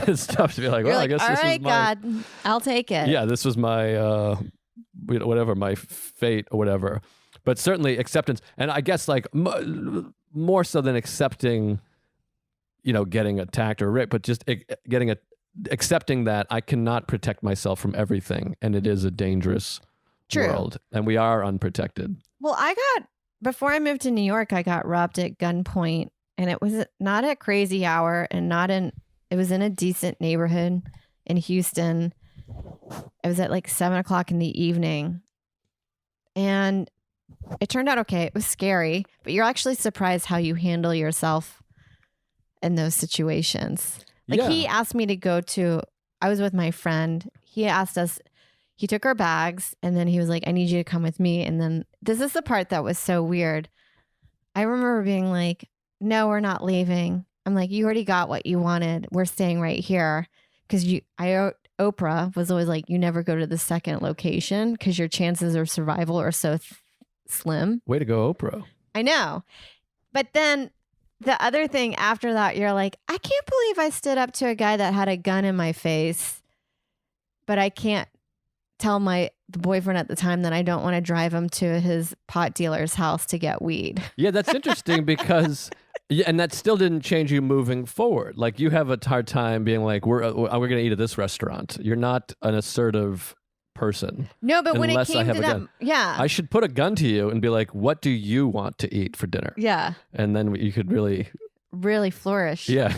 It's tough to be like, well, I guess all this right, was my God, I'll take it. Yeah, this was my whatever, my fate or whatever. But certainly acceptance, and I guess like more so than accepting, getting attacked or raped, but just accepting that I cannot protect myself from everything, and it is a dangerous world, and we are unprotected. Well, before I moved to New York, I got robbed at gunpoint, and it was not a crazy hour, and it was in a decent neighborhood in Houston. It was at like 7:00 in the evening, and it turned out okay. It was scary, but you're actually surprised how you handle yourself in those situations. Like He asked me to I was with my friend. He took our bags and then he was like, I need you to come with me. And then this is the part that was so weird. I remember being like, no, we're not leaving. I'm like, you already got what you wanted. We're staying right here. Because Oprah was always like, you never go to the second location because your chances of survival are so slim. Way to go, Oprah. I know. But then the other thing after that, you're like, I can't believe I stood up to a guy that had a gun in my face, but I can't tell the boyfriend at the time that I don't want to drive him to his pot dealer's house to get weed. Yeah, that's interesting because Yeah, and that still didn't change you moving forward. Like you have a hard time being like, we're going to eat at this restaurant. You're not an assertive person. No, but when it unless I came have to a that, gun. yeah. I should put a gun to you and be like, what do you want to eat for dinner? Yeah. And then you could really flourish. Yeah,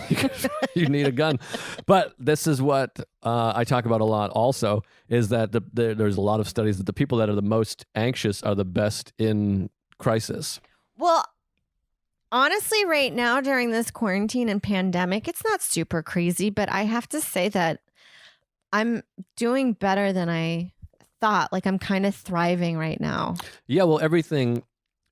you need a gun. But this is what I talk about a lot also, is that there's a lot of studies that the people that are the most anxious are the best in crisis. Well, honestly, right now during this quarantine and pandemic, it's not super crazy, but I have to say that I'm doing better than I thought. Like I'm kind of thriving right now. Yeah, well, everything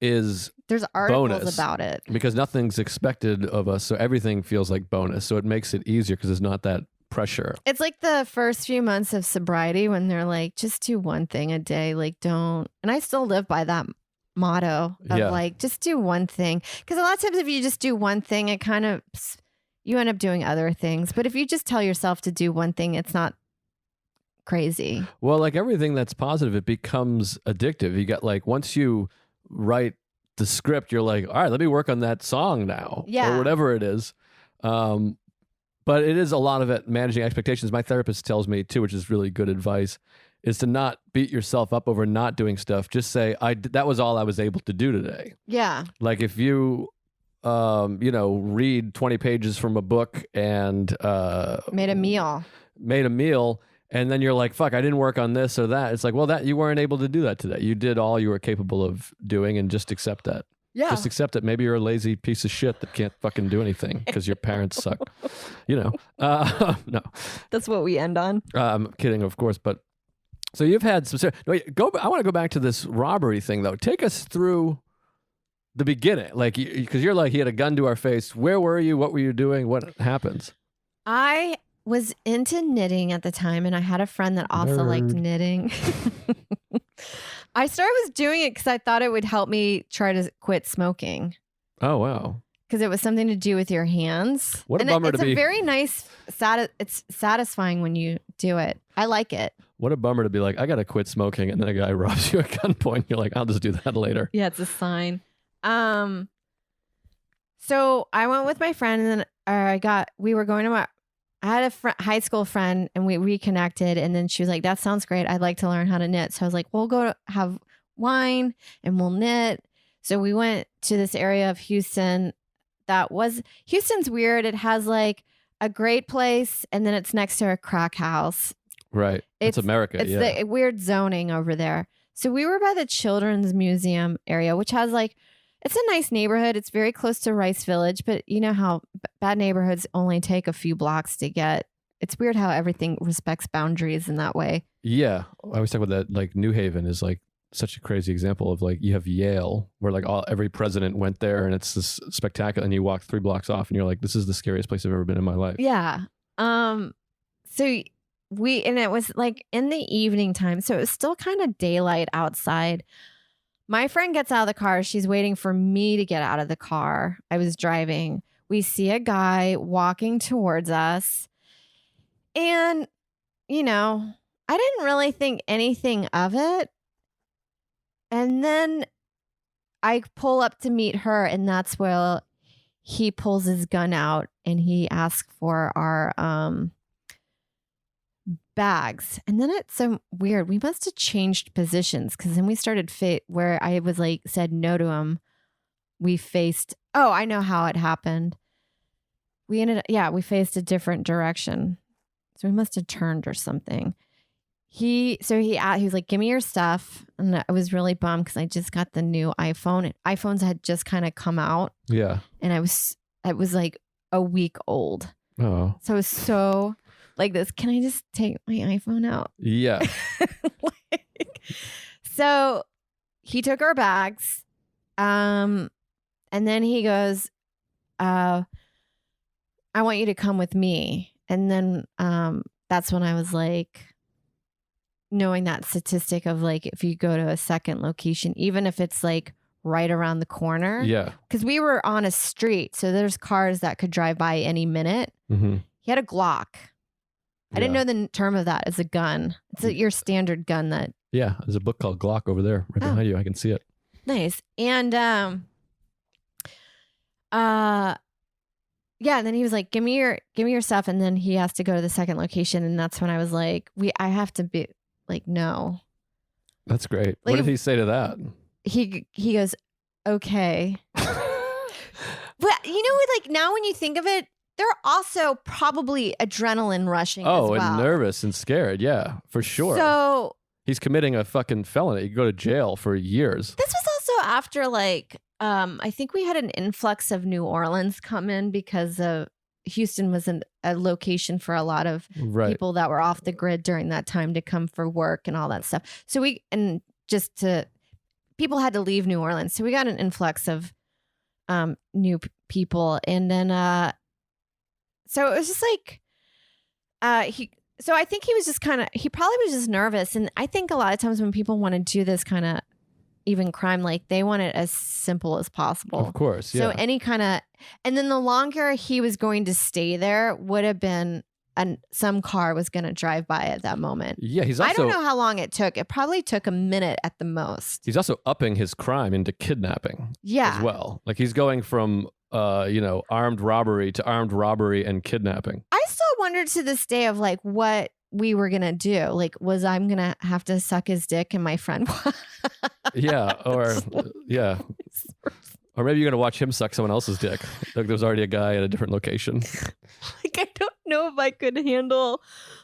is There's articles bonus about it. because nothing's expected of us, so everything feels like bonus. So it makes it easier because there's not that pressure. It's like the first few months of sobriety when they're like, just do one thing a day. Like don't. And I still live by that motto of like, just do one thing. Because a lot of times if you just do one thing, it kind of, you end up doing other things. But if you just tell yourself to do one thing, it's not crazy. Well, like everything that's positive, it becomes addictive. You got like, once you write the script, you're like, all right, let me work on that song now. Yeah. Or whatever it is. But it is a lot of it managing expectations. My therapist tells me too, which is really good advice, is to not beat yourself up over not doing stuff. Just say, that was all I was able to do today. Yeah. Like if you, read 20 pages from a book and Made a meal. And then you're like, fuck, I didn't work on this or that. It's like, well, that you weren't able to do that today. You did all you were capable of doing, and just accept that. Yeah. Just accept that maybe you're a lazy piece of shit that can't fucking do anything because your parents suck. No. That's what we end on. I'm kidding, of course. But so you've had some. I want to go back to this robbery thing, though. Take us through the beginning. Like, because you're like, he had a gun to our face. Where were you? What were you doing? What happens? I was into knitting at the time, and I had a friend that also liked knitting. I was doing it because I thought it would help me try to quit smoking. Oh, wow. Because it was something to do with your hands. What a bummer to be. It's a very nice, it's satisfying when you do it. I like it. What a bummer to be like, I got to quit smoking, and then a guy robs you at gunpoint. You're like, I'll just do that later. Yeah, it's a sign. So I went with my friend, and then I had a high school friend, and we reconnected, and then she was like, that sounds great. I'd like to learn how to knit. So I was like, we'll go have wine and we'll knit. So we went to this area of Houston Houston's weird. It has like a great place, and then it's next to a crack house. Right. It's America. It's the weird zoning over there. So we were by the Children's Museum area, which has like, it's a nice neighborhood. It's very close to Rice Village, but you know how bad neighborhoods only take a few blocks to get. It's weird how everything respects boundaries in that way. Yeah. I always talk about that. Like New Haven is like such a crazy example of like, you have Yale where like every president went there, and it's this spectacular, and you walk 3 blocks off and you're like, this is the scariest place I've ever been in my life. Yeah. So and it was like in the evening time. So it was still kind of daylight outside. My friend gets out of the car. She's waiting for me to get out of the car. I was driving. We see a guy walking towards us. And, I didn't really think anything of it. And then I pull up to meet her, and that's where he pulls his gun out and he asks for our bags. And then it's so weird. We must have changed positions, because then we started where I was like, said no to him. We faced, I know how it happened. We faced a different direction. So we must have turned or something. He was like, give me your stuff. And I was really bummed because I just got the new iPhone. iPhones had just kind of come out. Yeah. And it was like a week old. Oh. So it was so like this. Can I just take my iPhone out? Yeah. So he took our bags. And then he goes, I want you to come with me. And then that's when I was like, knowing that statistic of like, if you go to a second location, even if it's like right around the corner. Yeah. Because we were on a street. So there's cars that could drive by any minute. Mm-hmm. He had a Glock. I didn't know the term of that as a gun. It's your standard gun that. Yeah. There's a book called Glock over there right behind you. I can see it. Nice. And Yeah, and then he was like, give me your stuff. And then he has to go to the second location. And that's when I was like, I have to be like, no. That's great. Like, what did he say to that? He goes, okay. But like now when you think of it, they're also probably adrenaline rushing as well. And nervous and scared. Yeah, for sure. So he's committing a fucking felony. You go to jail for years. This was also after like, I think we had an influx of New Orleans come in because Houston was a location for a lot of people that were off the grid during that time to come for work and all that stuff. So people had to leave New Orleans. So we got an influx of new people. And then, so it was just like, so I think he was just he probably was just nervous. And I think a lot of times when people want to do this kind of even crime, like they want it as simple as possible. Of course. Yeah. So any kind of, and then the longer he was going to stay there would have been, some car was going to drive by at that moment. Yeah. I don't know how long it took. It probably took a minute at the most. He's also upping his crime into kidnapping. Yeah. As well. Like he's going from, armed robbery to armed robbery and kidnapping. I still wonder to this day of like what we were going to do. Like, was I'm going to have to suck his dick and my friend? Yeah. Or maybe you're going to watch him suck someone else's dick. Like there's already a guy at a different location. Like, I don't know if I could handle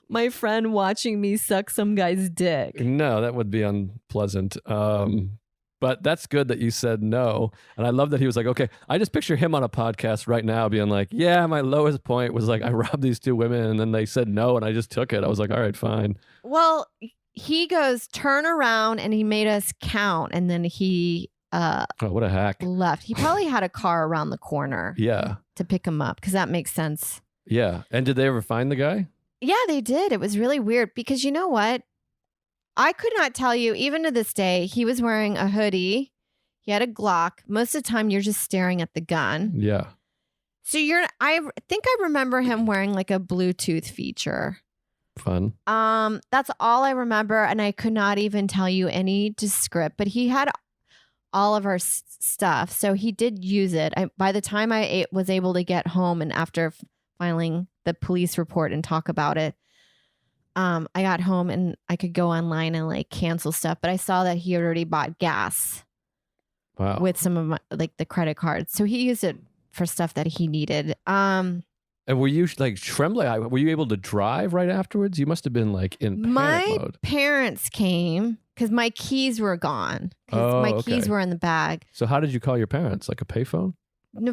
my friend watching me suck some guy's dick. No, that would be unpleasant. But that's good that you said no. And I love that he was like, okay, I just picture him on a podcast right now being like, yeah, my lowest point was like, I robbed these two women and then they said no and I just took it. I was like, all right, fine. Well, he goes, turn around, and he made us count. And then he what a hack. Left. He probably had a car around the corner. Yeah. To pick him up, because that makes sense. Yeah. And did they ever find the guy? Yeah, they did. It was really weird because you know what? I could not tell you, even to this day, he was wearing a hoodie. He had a Glock. Most of the time, you're just staring at the gun. Yeah. So I think I remember him wearing like a Bluetooth feature. Fun. That's all I remember. And I could not even tell you any script, but he had all of our stuff. So he did use it. By the time I was able to get home and after filing the police report and talk about it, I got home and I could go online and like cancel stuff, but I saw that he had already bought gas. Wow. With some of my, like the credit cards. So he used it for stuff that he needed. And were you like trembling? Were you able to drive right afterwards? You must have been like in panic mode. My parents came because my keys were gone. My keys were in the bag. So how did you call your parents? Like a payphone?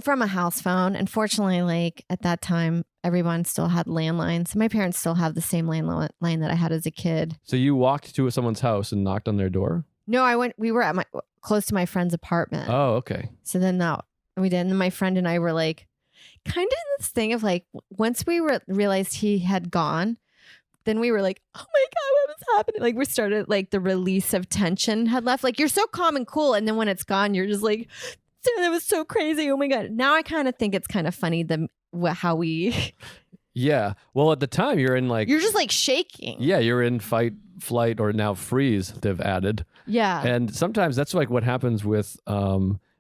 From a house phone. Unfortunately, like at that time, everyone still had landlines. My parents still have the same landline that I had as a kid. So you walked to someone's house and knocked on their door? No, we were at close to my friend's apartment. Oh, okay. So then we did. And then my friend and I were like, kind of this thing of like, once we realized he had gone, then we were like, oh my God, what was happening? Like we started like the release of tension had left. Like you're so calm and cool. And then when it's gone, you're just like, that was so crazy. Oh my God. Now I kind of think it's kind of funny how we. Yeah. Well, at the time you're in like. You're just like shaking. Yeah. You're in fight, flight, or now freeze they've added. Yeah. And sometimes that's like what happens with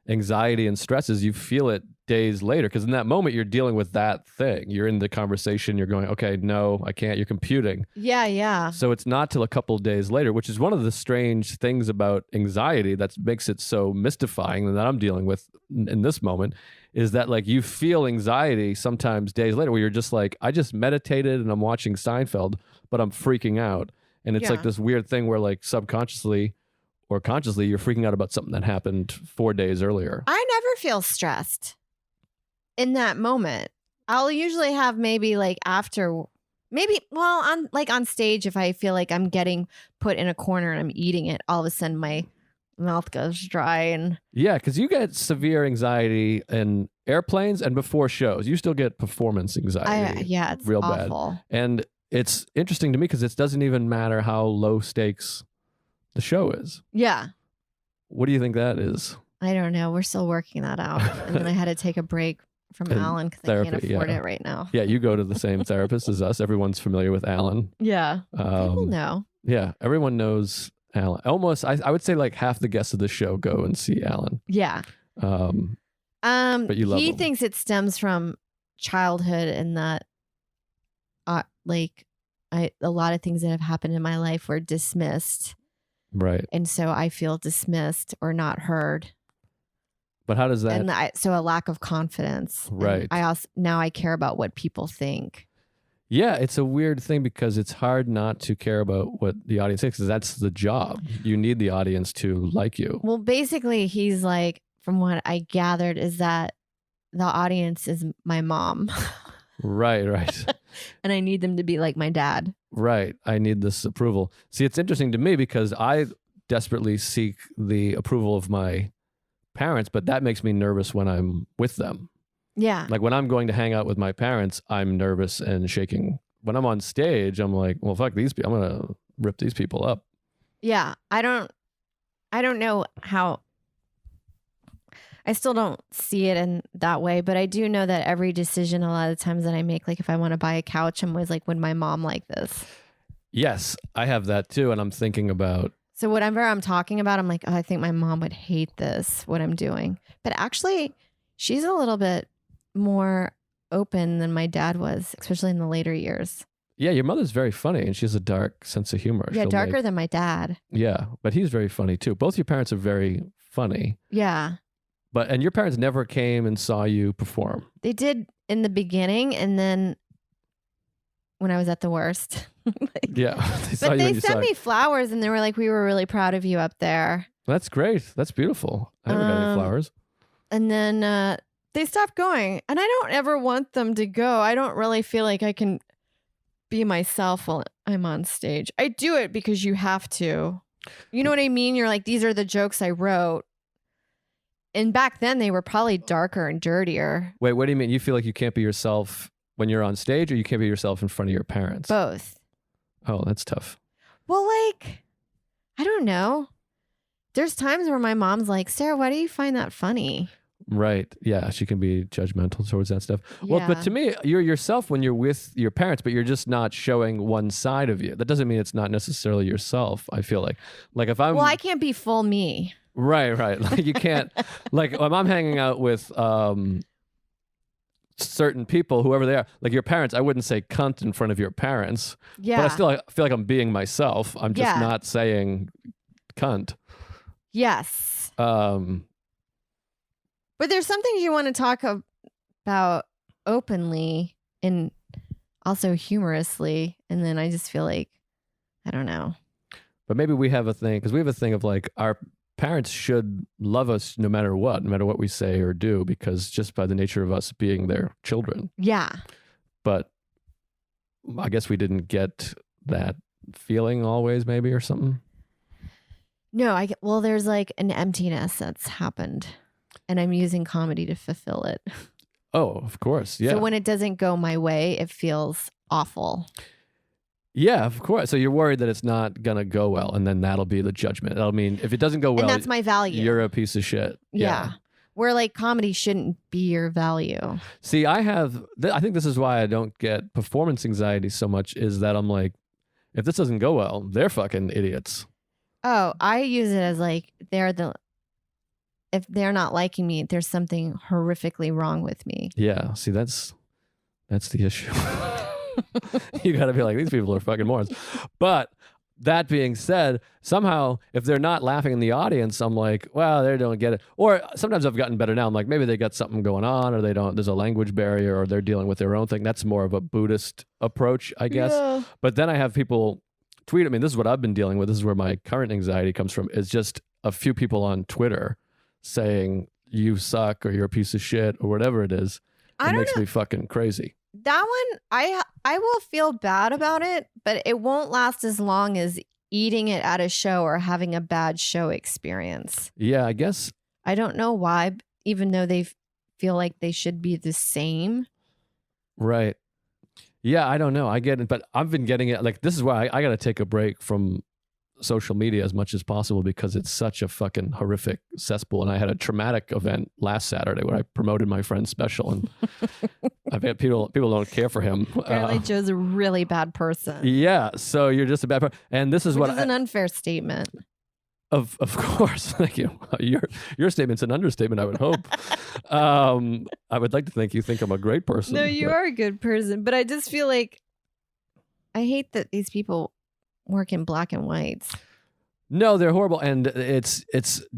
anxiety and stress is you feel it days later because in that moment you're dealing with that thing. You're in the conversation. You're going, okay, no, I can't. You're computing. Yeah, yeah. So it's not till a couple of days later, which is one of the strange things about anxiety that makes it so mystifying and that I'm dealing with in this moment is that like you feel anxiety sometimes days later where you're just like, I just meditated and I'm watching Seinfeld, but I'm freaking out. And it's like this weird thing where like subconsciously or consciously you're freaking out about something that happened 4 days earlier. I never feel stressed in that moment. I'll usually have maybe like after, on stage, if I feel like I'm getting put in a corner and I'm eating it, all of a sudden my mouth goes dry. And yeah, because you get severe anxiety in airplanes and before shows. You still get performance anxiety. It's real awful. Bad. And it's interesting to me because it doesn't even matter how low stakes the show is. Yeah. What do you think that is? I don't know. We're still working that out. And then I had to take a break from Alan because I can't afford it right now. Yeah, you go to the same therapist as us. Everyone's familiar with Alan. Yeah. People know. Yeah, everyone knows Alan. Almost, I would say like half the guests of the show go and see Alan. Yeah. But you love he him. thinks it stems from childhood and that a lot of things that have happened in my life were dismissed. Right. And so I feel dismissed or not heard. But how does that? And so a lack of confidence. Right. And now I care about what people think. Yeah, it's a weird thing because it's hard not to care about what the audience thinks, because that's the job. You need the audience to like you. Well, basically, he's like, from what I gathered, is that the audience is my mom. Right. And I need them to be like my dad. Right. I need this approval. See, it's interesting to me because I desperately seek the approval of my parents, but that makes me nervous when I'm with them. Yeah. Like when I'm going to hang out with my parents, I'm nervous and shaking. When I'm on stage, I'm like, well, fuck these people. I'm going to rip these people up. Yeah. I don't know how. I still don't see it in that way, but I do know that every decision a lot of times that I make, like if I want to buy a couch, I'm always like, would my mom like this? Yes, I have that too. And I'm thinking about. So whatever I'm talking about, I'm like, oh, I think my mom would hate this, what I'm doing. But actually, she's a little bit more open than my dad was, especially in the later years. Yeah, your mother's very funny and she has a dark sense of humor. Yeah, darker than my dad. Yeah, but he's very funny too. Both your parents are very funny. Yeah. And your parents never came and saw you perform. They did in the beginning, and then when I was at the worst. Yeah. They sent me flowers, and they were like, we were really proud of you up there. That's great. That's beautiful. I never got any flowers. And then they stopped going. And I don't ever want them to go. I don't really feel like I can be myself while I'm on stage. I do it because you have to. You know what I mean? You're like, these are the jokes I wrote. And back then, they were probably darker and dirtier. Wait, what do you mean? You feel like you can't be yourself when you're on stage, or you can't be yourself in front of your parents? Both. Oh, that's tough. Well, like, I don't know. There's times where my mom's like, Sarah, why do you find that funny? Right. Yeah, she can be judgmental towards that stuff. Yeah. Well, but to me, you're yourself when you're with your parents, but you're just not showing one side of you. That doesn't mean it's not necessarily yourself, I feel like. Like if I'm... Well, I can't be full me. Right. Like you can't... like when I'm hanging out with certain people, whoever they are, like your parents, I wouldn't say cunt in front of your parents. Yeah. But I still feel like I'm being myself. I'm just not saying cunt. Yes. But there's some things you want to talk about openly and also humorously. And then I just feel like, I don't know. But maybe we have a thing, because we have a thing of like our parents should love us no matter what we say or do, because just by the nature of us being their children. Yeah. But I guess we didn't get that feeling always, maybe, or something. No, well, there's like an emptiness that's happened. And I'm using comedy to fulfill it. Oh, of course. Yeah. So when it doesn't go my way, it feels awful. Yeah, of course. So you're worried that it's not going to go well, and then that'll be the judgment. I mean, if it doesn't go well, and that's my value. You're a piece of shit. Yeah. Where like comedy shouldn't be your value. See, I think this is why I don't get performance anxiety so much, is that I'm like, if this doesn't go well, they're fucking idiots. Oh, I use it as like, if they're not liking me, there's something horrifically wrong with me. Yeah. See, that's the issue. You got to be like, these people are fucking morons. But that being said, somehow, if they're not laughing in the audience, I'm like, well, they don't get it. Or sometimes I've gotten better now. I'm like, maybe they got something going on, or there's a language barrier, or they're dealing with their own thing. That's more of a Buddhist approach, I guess. Yeah. But then I have people tweet at me. This is what I've been dealing with. This is where my current anxiety comes from. Is just a few people on Twitter saying you suck, or you're a piece of shit, or whatever it is. It makes me fucking crazy. That one, I will feel bad about it, but it won't last as long as eating it at a show or having a bad show experience. Yeah, I guess. I don't know why, even though they feel like they should be the same. Right. Yeah, I don't know. I get it, but I've been getting it. Like, this is why I got to take a break from social media as much as possible, because it's such a fucking horrific cesspool. And I had a traumatic event last Saturday where I promoted my friend's special, and I've had people don't care for him. Apparently Joe's a really bad person. Yeah, so you're just a bad person. And this is Which is an unfair statement. Of course, thank you. Your statement's an understatement, I would hope. I would like to think you think I'm a great person. No, you are a good person, but I just feel like I hate that these people work in black and whites. No, they're horrible, and it's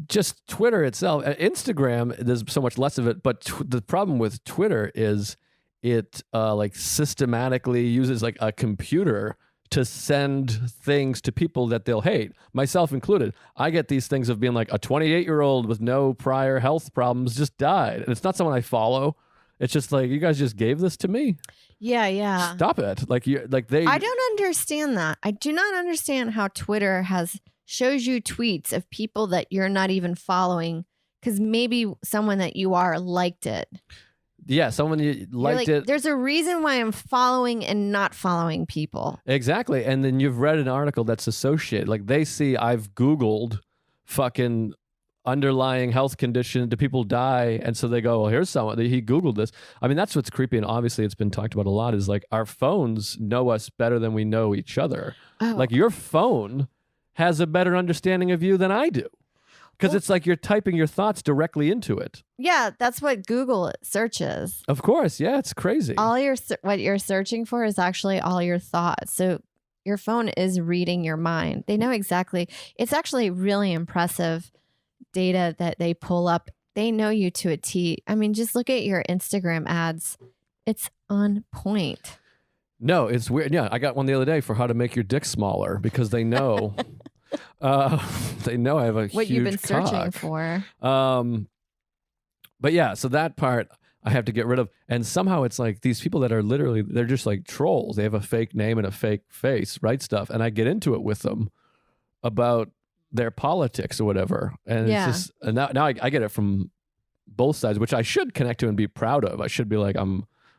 just Twitter itself. Instagram, there's so much less of it, but the problem with Twitter is it like systematically uses like a computer to send things to people that they'll hate, myself included. I get these things of being like a 28-year-old with no prior health problems just died. And it's not someone I follow. It's just like, you guys just gave this to me. Yeah. Stop it. I don't understand that. I do not understand how Twitter shows you tweets of people that you're not even following because maybe someone that you are liked it. Yeah, someone you liked it. There's a reason why I'm following and not following people. Exactly. And then you've read an article that's associated. Like they see I've Googled fucking underlying health condition. Do people die? And so they go, well, here's someone. He Googled this. I mean, that's what's creepy. And obviously it's been talked about a lot is like our phones know us better than we know each other. Oh. Like your phone has a better understanding of you than I do. Because it's like you're typing your thoughts directly into it. Yeah, that's what Google searches. Of course. Yeah, it's crazy. What you're searching for is actually all your thoughts. So your phone is reading your mind. They know exactly. It's actually really impressive data that they pull up. They know you to a T. I mean, just look at your Instagram ads. It's on point. No, it's weird. Yeah, I got one the other day for how to make your dick smaller because they know... they know I have a what huge you've been cock. searching for. But yeah, so that part I have to get rid of. And somehow it's like these people that are literally, they're just like trolls. They have a fake name and a fake face, write stuff. And I get into it with them about their politics or whatever. And it's just, and now I get it from both sides, which I should connect to and be proud of. I should be like,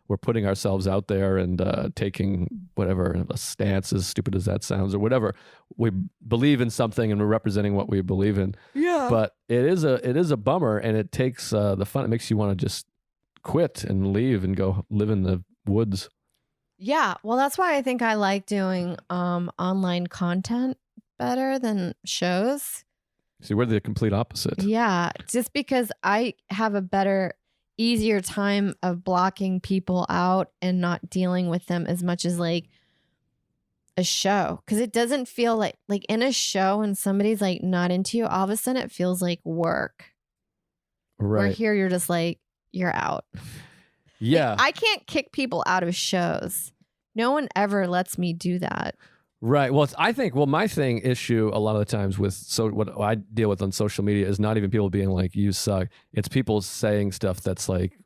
we're putting ourselves out there and taking whatever a stance, as stupid as that sounds, or whatever. We believe in something and we're representing what we believe in. Yeah. But it is a bummer, and it takes the fun. It makes you want to just quit and leave and go live in the woods. Yeah. Well, that's why I think I like doing online content better than shows. See, we're the complete opposite. Yeah. Just because I have a easier time of blocking people out and not dealing with them as much as like a show, because it doesn't feel like in a show when somebody's like not into you, all of a sudden it feels like work. Right. Where here you're just like, you're out. Yeah. Like, I can't kick people out of shows. No one ever lets me do that. Right. Well, my issue a lot of the times with what I deal with on social media is not even people being like, you suck. It's people saying stuff that's like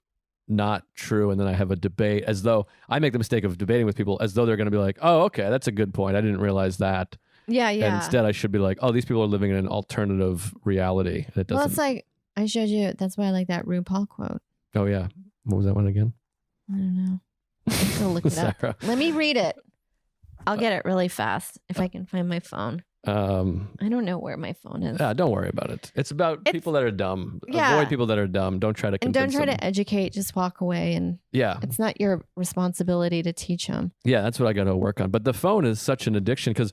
not true. And then I have a debate as though I make the mistake of debating with people as though they're going to be like, oh, okay, that's a good point. I didn't realize that. Yeah. Yeah. And instead I should be like, oh, these people are living in an alternative reality. And it doesn't. Well, it's like I showed you. That's why I like that RuPaul quote. Oh, yeah. What was that one again? I don't know. Let's go look it up. Sarah. Let me read it. I'll get it really fast if I can find my phone. I don't know where my phone is. Yeah, don't worry about it. It's about people that are dumb. Yeah. Avoid people that are dumb. Don't try to convince them. And don't try to educate. Just walk away. And yeah, it's not your responsibility to teach them. Yeah, that's what I got to work on. But the phone is such an addiction because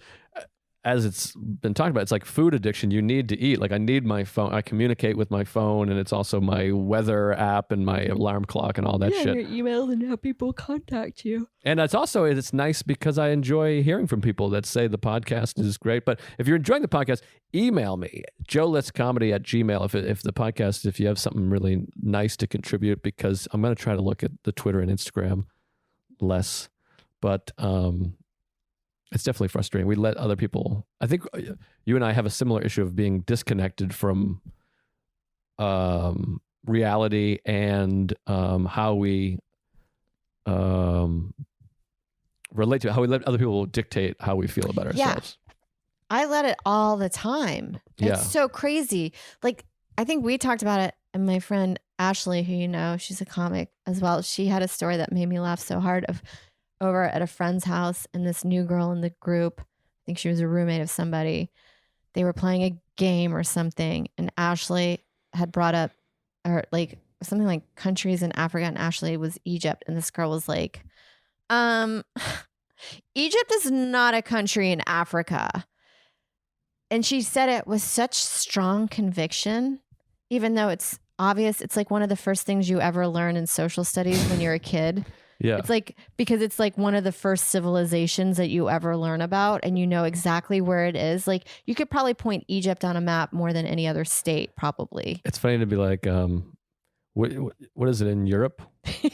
as it's been talked about, it's like food addiction. You need to eat. Like I need my phone. I communicate with my phone, and it's also my weather app and my alarm clock and all that shit. Your emails and how people contact you. And it's nice because I enjoy hearing from people that say the podcast is great. But if you're enjoying the podcast, email me, joelistcomedy@gmail.com. If the podcast, if you have something really nice to contribute, because I'm going to try to look at the Twitter and Instagram less. But it's definitely frustrating. We let other people. I think you and I have a similar issue of being disconnected from reality and how we relate to it, how we let other people dictate how we feel about ourselves. Yeah. I let it all the time. It's so crazy. Like, I think we talked about it, and my friend Ashley, who you know, she's a comic as well. She had a story that made me laugh so hard of over at a friend's house, and this new girl in the group, I think she was a roommate of somebody, they were playing a game or something, and Ashley had brought up or like something like countries in Africa, and Ashley was Egypt, and this girl was like, Egypt is not a country in Africa. And she said it with such strong conviction, even though it's obvious. It's like one of the first things you ever learn in social studies when you're a kid. Yeah. It's like, because it's like one of the first civilizations that you ever learn about, and you know exactly where it is. Like, you could probably point Egypt on a map more than any other state, probably. It's funny to be like, what is it in Europe? Yeah,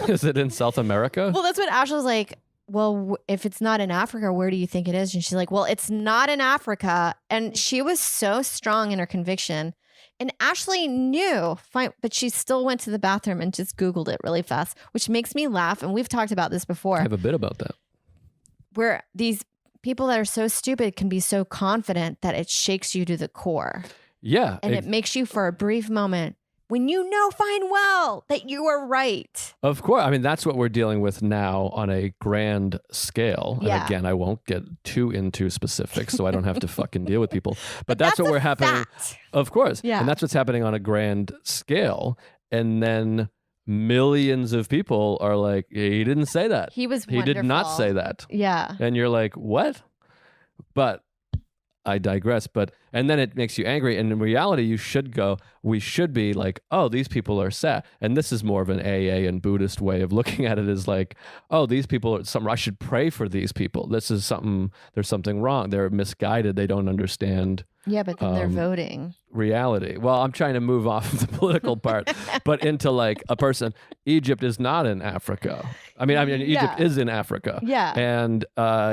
Is it in South America? well, that's what Ashley was like. Well, if it's not in Africa, where do you think it is? And she's like, well, it's not in Africa. And she was so strong in her conviction. And Ashley knew, fine, but she still went to the bathroom and just Googled it really fast, which makes me laugh. And we've talked about this before. I have a bit about that. Where these people that are so stupid can be so confident that it shakes you to the core. Yeah. And it makes you, for a brief moment, when you know fine well that you are right. Of course. I mean, that's what we're dealing with now on a grand scale. Yeah. And again, I won't get too into specifics so I don't have to fucking deal with people. But that's what we're happening. Fact. Of course. Yeah. And that's what's happening on a grand scale. And then millions of people are like, he didn't say that. He was He did not say that. Yeah. And you're like, what? But I digress. And then it makes you angry. And in reality, we should be like, oh, these people are sad. And this is more of an AA and Buddhist way of looking at it, is like, oh, these people I should pray for these people. There's something wrong. They're misguided. They don't understand. Yeah, but then they're voting. Reality. Well, I'm trying to move off of the political part, but into like a person. Egypt is not in Africa. I mean, Egypt is in Africa. Yeah. And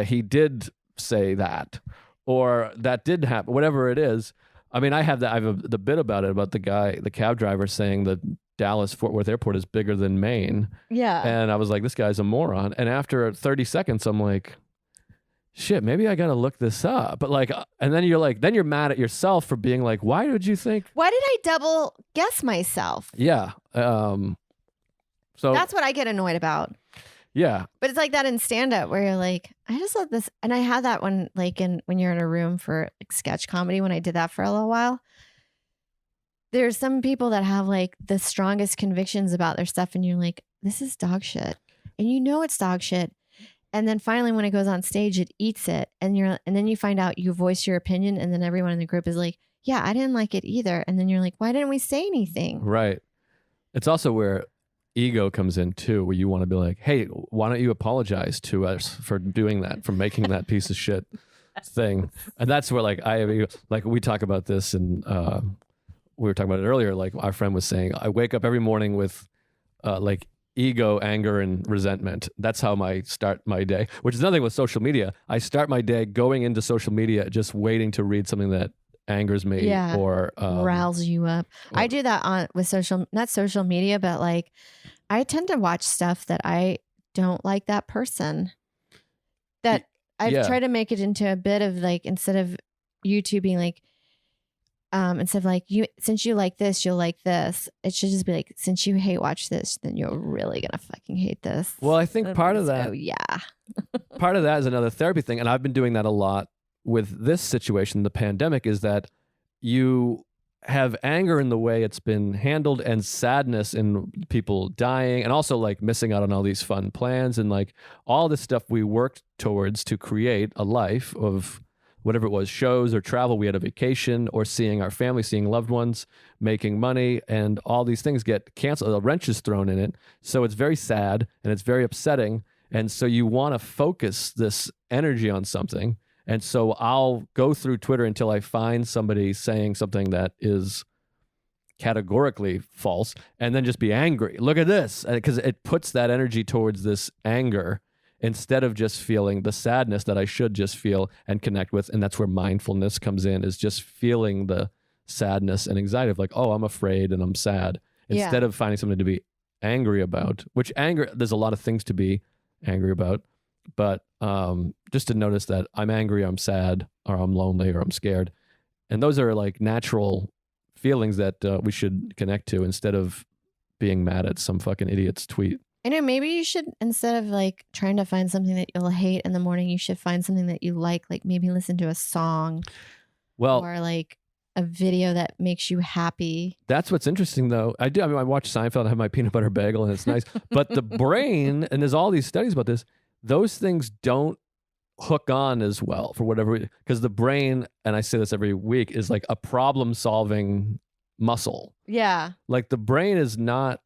he did say that. Or that did happen, whatever it is. I mean, I have the bit about it, about the cab driver saying that Dallas-Fort Worth Airport is bigger than Maine. Yeah. And I was like, this guy's a moron. And after 30 seconds, I'm like, shit, maybe I got to look this up. But like, and then you're mad at yourself for being like, why did you think? Why did I double guess myself? Yeah. So that's what I get annoyed about. Yeah. But it's like that in stand-up where you're like, I just love this. And I had that when you're in a room for like sketch comedy, when I did that for a little while. There's some people that have like the strongest convictions about their stuff, and you're like, this is dog shit. And you know it's dog shit. And then finally when it goes on stage, it eats it. And then you find out you voice your opinion, and then everyone in the group is like, yeah, I didn't like it either. And then you're like, why didn't we say anything? Right. It's also where ego comes in too, where you want to be like, hey, why don't you apologize to us for doing that, for making that piece of shit thing? And that's where like we talk about this, and we were talking about it earlier. Like our friend was saying, I wake up every morning with like ego, anger, and resentment. That's how I start my day, which is nothing with social media. I start my day going into social media, just waiting to read something that angers me or riles you up. I do that with not social media, but like I tend to watch stuff that I don't like that person. That I've tried to make it into a bit of like, instead of YouTube being like, instead of like, since you like this, you'll like this. It should just be like, since you watch this, then you're really gonna fucking hate this. Well, I think part of that, part of that is another therapy thing, and I've been doing that a lot with this situation, the pandemic, is that you have anger in the way it's been handled, and sadness in people dying, and also like missing out on all these fun plans and like all this stuff we worked towards to create a life of whatever it was, shows or travel. We had a vacation, or seeing our family, seeing loved ones, making money, and all these things get canceled. A wrench is thrown in it. So it's very sad and it's very upsetting. And so you want to focus this energy on something. And so I'll go through Twitter until I find somebody saying something that is categorically false, and then just be angry. Look at this. Because it puts that energy towards this anger instead of just feeling the sadness that I should just feel and connect with. And that's where mindfulness comes in, is just feeling the sadness and anxiety of like, oh, I'm afraid and I'm sad, instead of finding something to be angry about, which anger, there's a lot of things to be angry about. But just to notice that I'm angry, I'm sad, or I'm lonely, or I'm scared. And those are like natural feelings that we should connect to, instead of being mad at some fucking idiot's tweet. I know, maybe you should, instead of like trying to find something that you'll hate in the morning, you should find something that you like maybe listen to a song, or like a video that makes you happy. That's what's interesting though. I watch Seinfeld, I have my peanut butter bagel, and it's nice. But the brain, and there's all these studies about this, those things don't hook on as well for whatever, because the brain, and I say this every week, is like a problem solving muscle. Yeah. Like the brain is not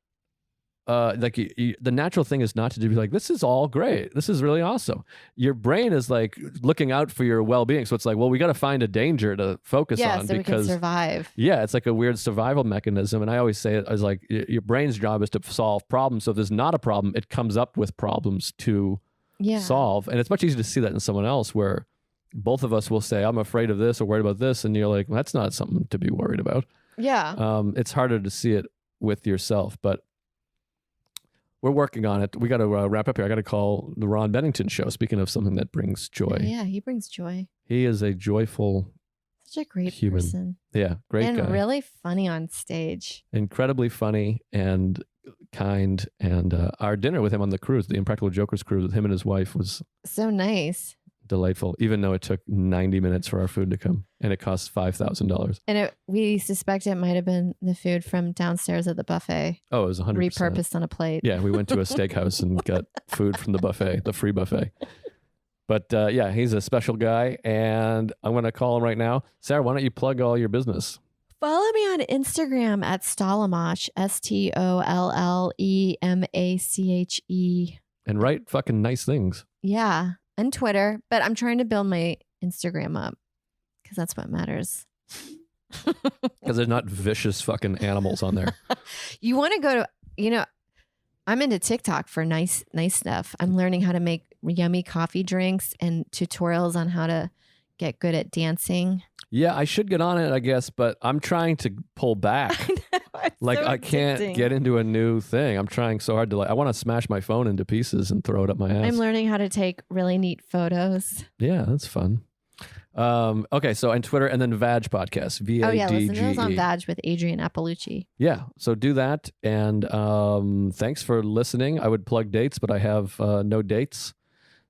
the natural thing is not to be like, this is all great, this is really awesome. Your brain is like looking out for your well-being, so it's like, well, we got to find a danger to focus on, so because we can survive. Yeah, it's like a weird survival mechanism. And I always say it as like, your brain's job is to solve problems, so if there's not a problem, it comes up with problems to solve. And it's much easier to see that in someone else, where both of us will say, I'm afraid of this or worried about this, and you're like, well, that's not something to be worried about. It's harder to see it with yourself, but we're working on it. We got to wrap up here. I got to call the Ron Bennington show. Speaking of something that brings joy. Yeah, he brings joy. He is a joyful, such a great human person. Yeah, great and guy. And really funny on stage. Incredibly funny and kind. And our dinner with him on the cruise, the Impractical Jokers cruise, with him and his wife was so nice. Delightful, even though it took 90 minutes for our food to come, and it cost $5,000. And we suspect it might have been the food from downstairs at the buffet. Oh, it was 100% repurposed on a plate. Yeah, we went to a steakhouse and got food from the buffet, the free buffet. But yeah, he's a special guy, and I'm going to call him right now. Sarah, why don't you plug all your business? Follow me on Instagram at Tollemache, STOLLEMACHE. And write fucking nice things. Yeah. And Twitter, but I'm trying to build my Instagram up because that's what matters. Because there's not vicious fucking animals on there. You want to go to, I'm into TikTok for nice stuff. I'm learning how to make yummy coffee drinks and tutorials on how to get good at dancing. Yeah, I should get on it, I guess, but I'm trying to pull back. I can't get into a new thing. I'm trying so hard to I want to smash my phone into pieces and throw it up my ass. I'm learning how to take really neat photos. Yeah, that's fun. Okay, so on Twitter, and then Vag Podcast, VADGE. Oh yeah, listen to those on Vag with Adrian Appalucci. Yeah, so do that, and thanks for listening. I would plug dates, but I have no dates.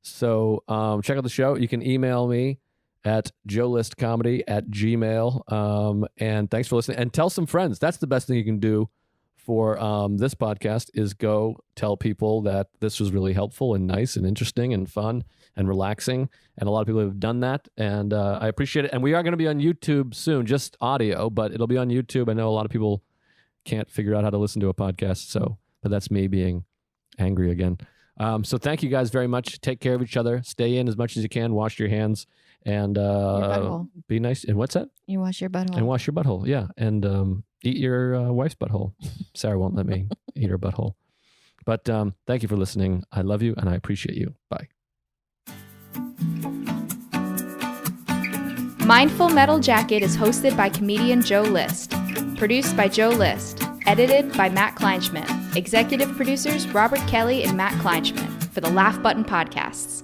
So check out the show. You can email me at joelistcomedy@gmail.com. And thanks for listening. And tell some friends. That's the best thing you can do for this podcast, is go tell people that this was really helpful and nice and interesting and fun and relaxing. And a lot of people have done that, and I appreciate it. And we are going to be on YouTube soon, just audio, but it'll be on YouTube. I know a lot of people can't figure out how to listen to a podcast, but that's me being angry again. So thank you guys very much. Take care of each other. Stay in as much as you can. Wash your hands. And be nice. And what's that? You wash your butthole. And wash your butthole, yeah. And eat your wife's butthole. Sarah won't let me eat her butthole. But thank you for listening. I love you, and I appreciate you. Bye. Mindful Metal Jacket is hosted by comedian Joe List. Produced by Joe List. Edited by Matt Kleinschmidt. Executive producers Robert Kelly and Matt Kleinschmidt for the Laugh Button Podcasts.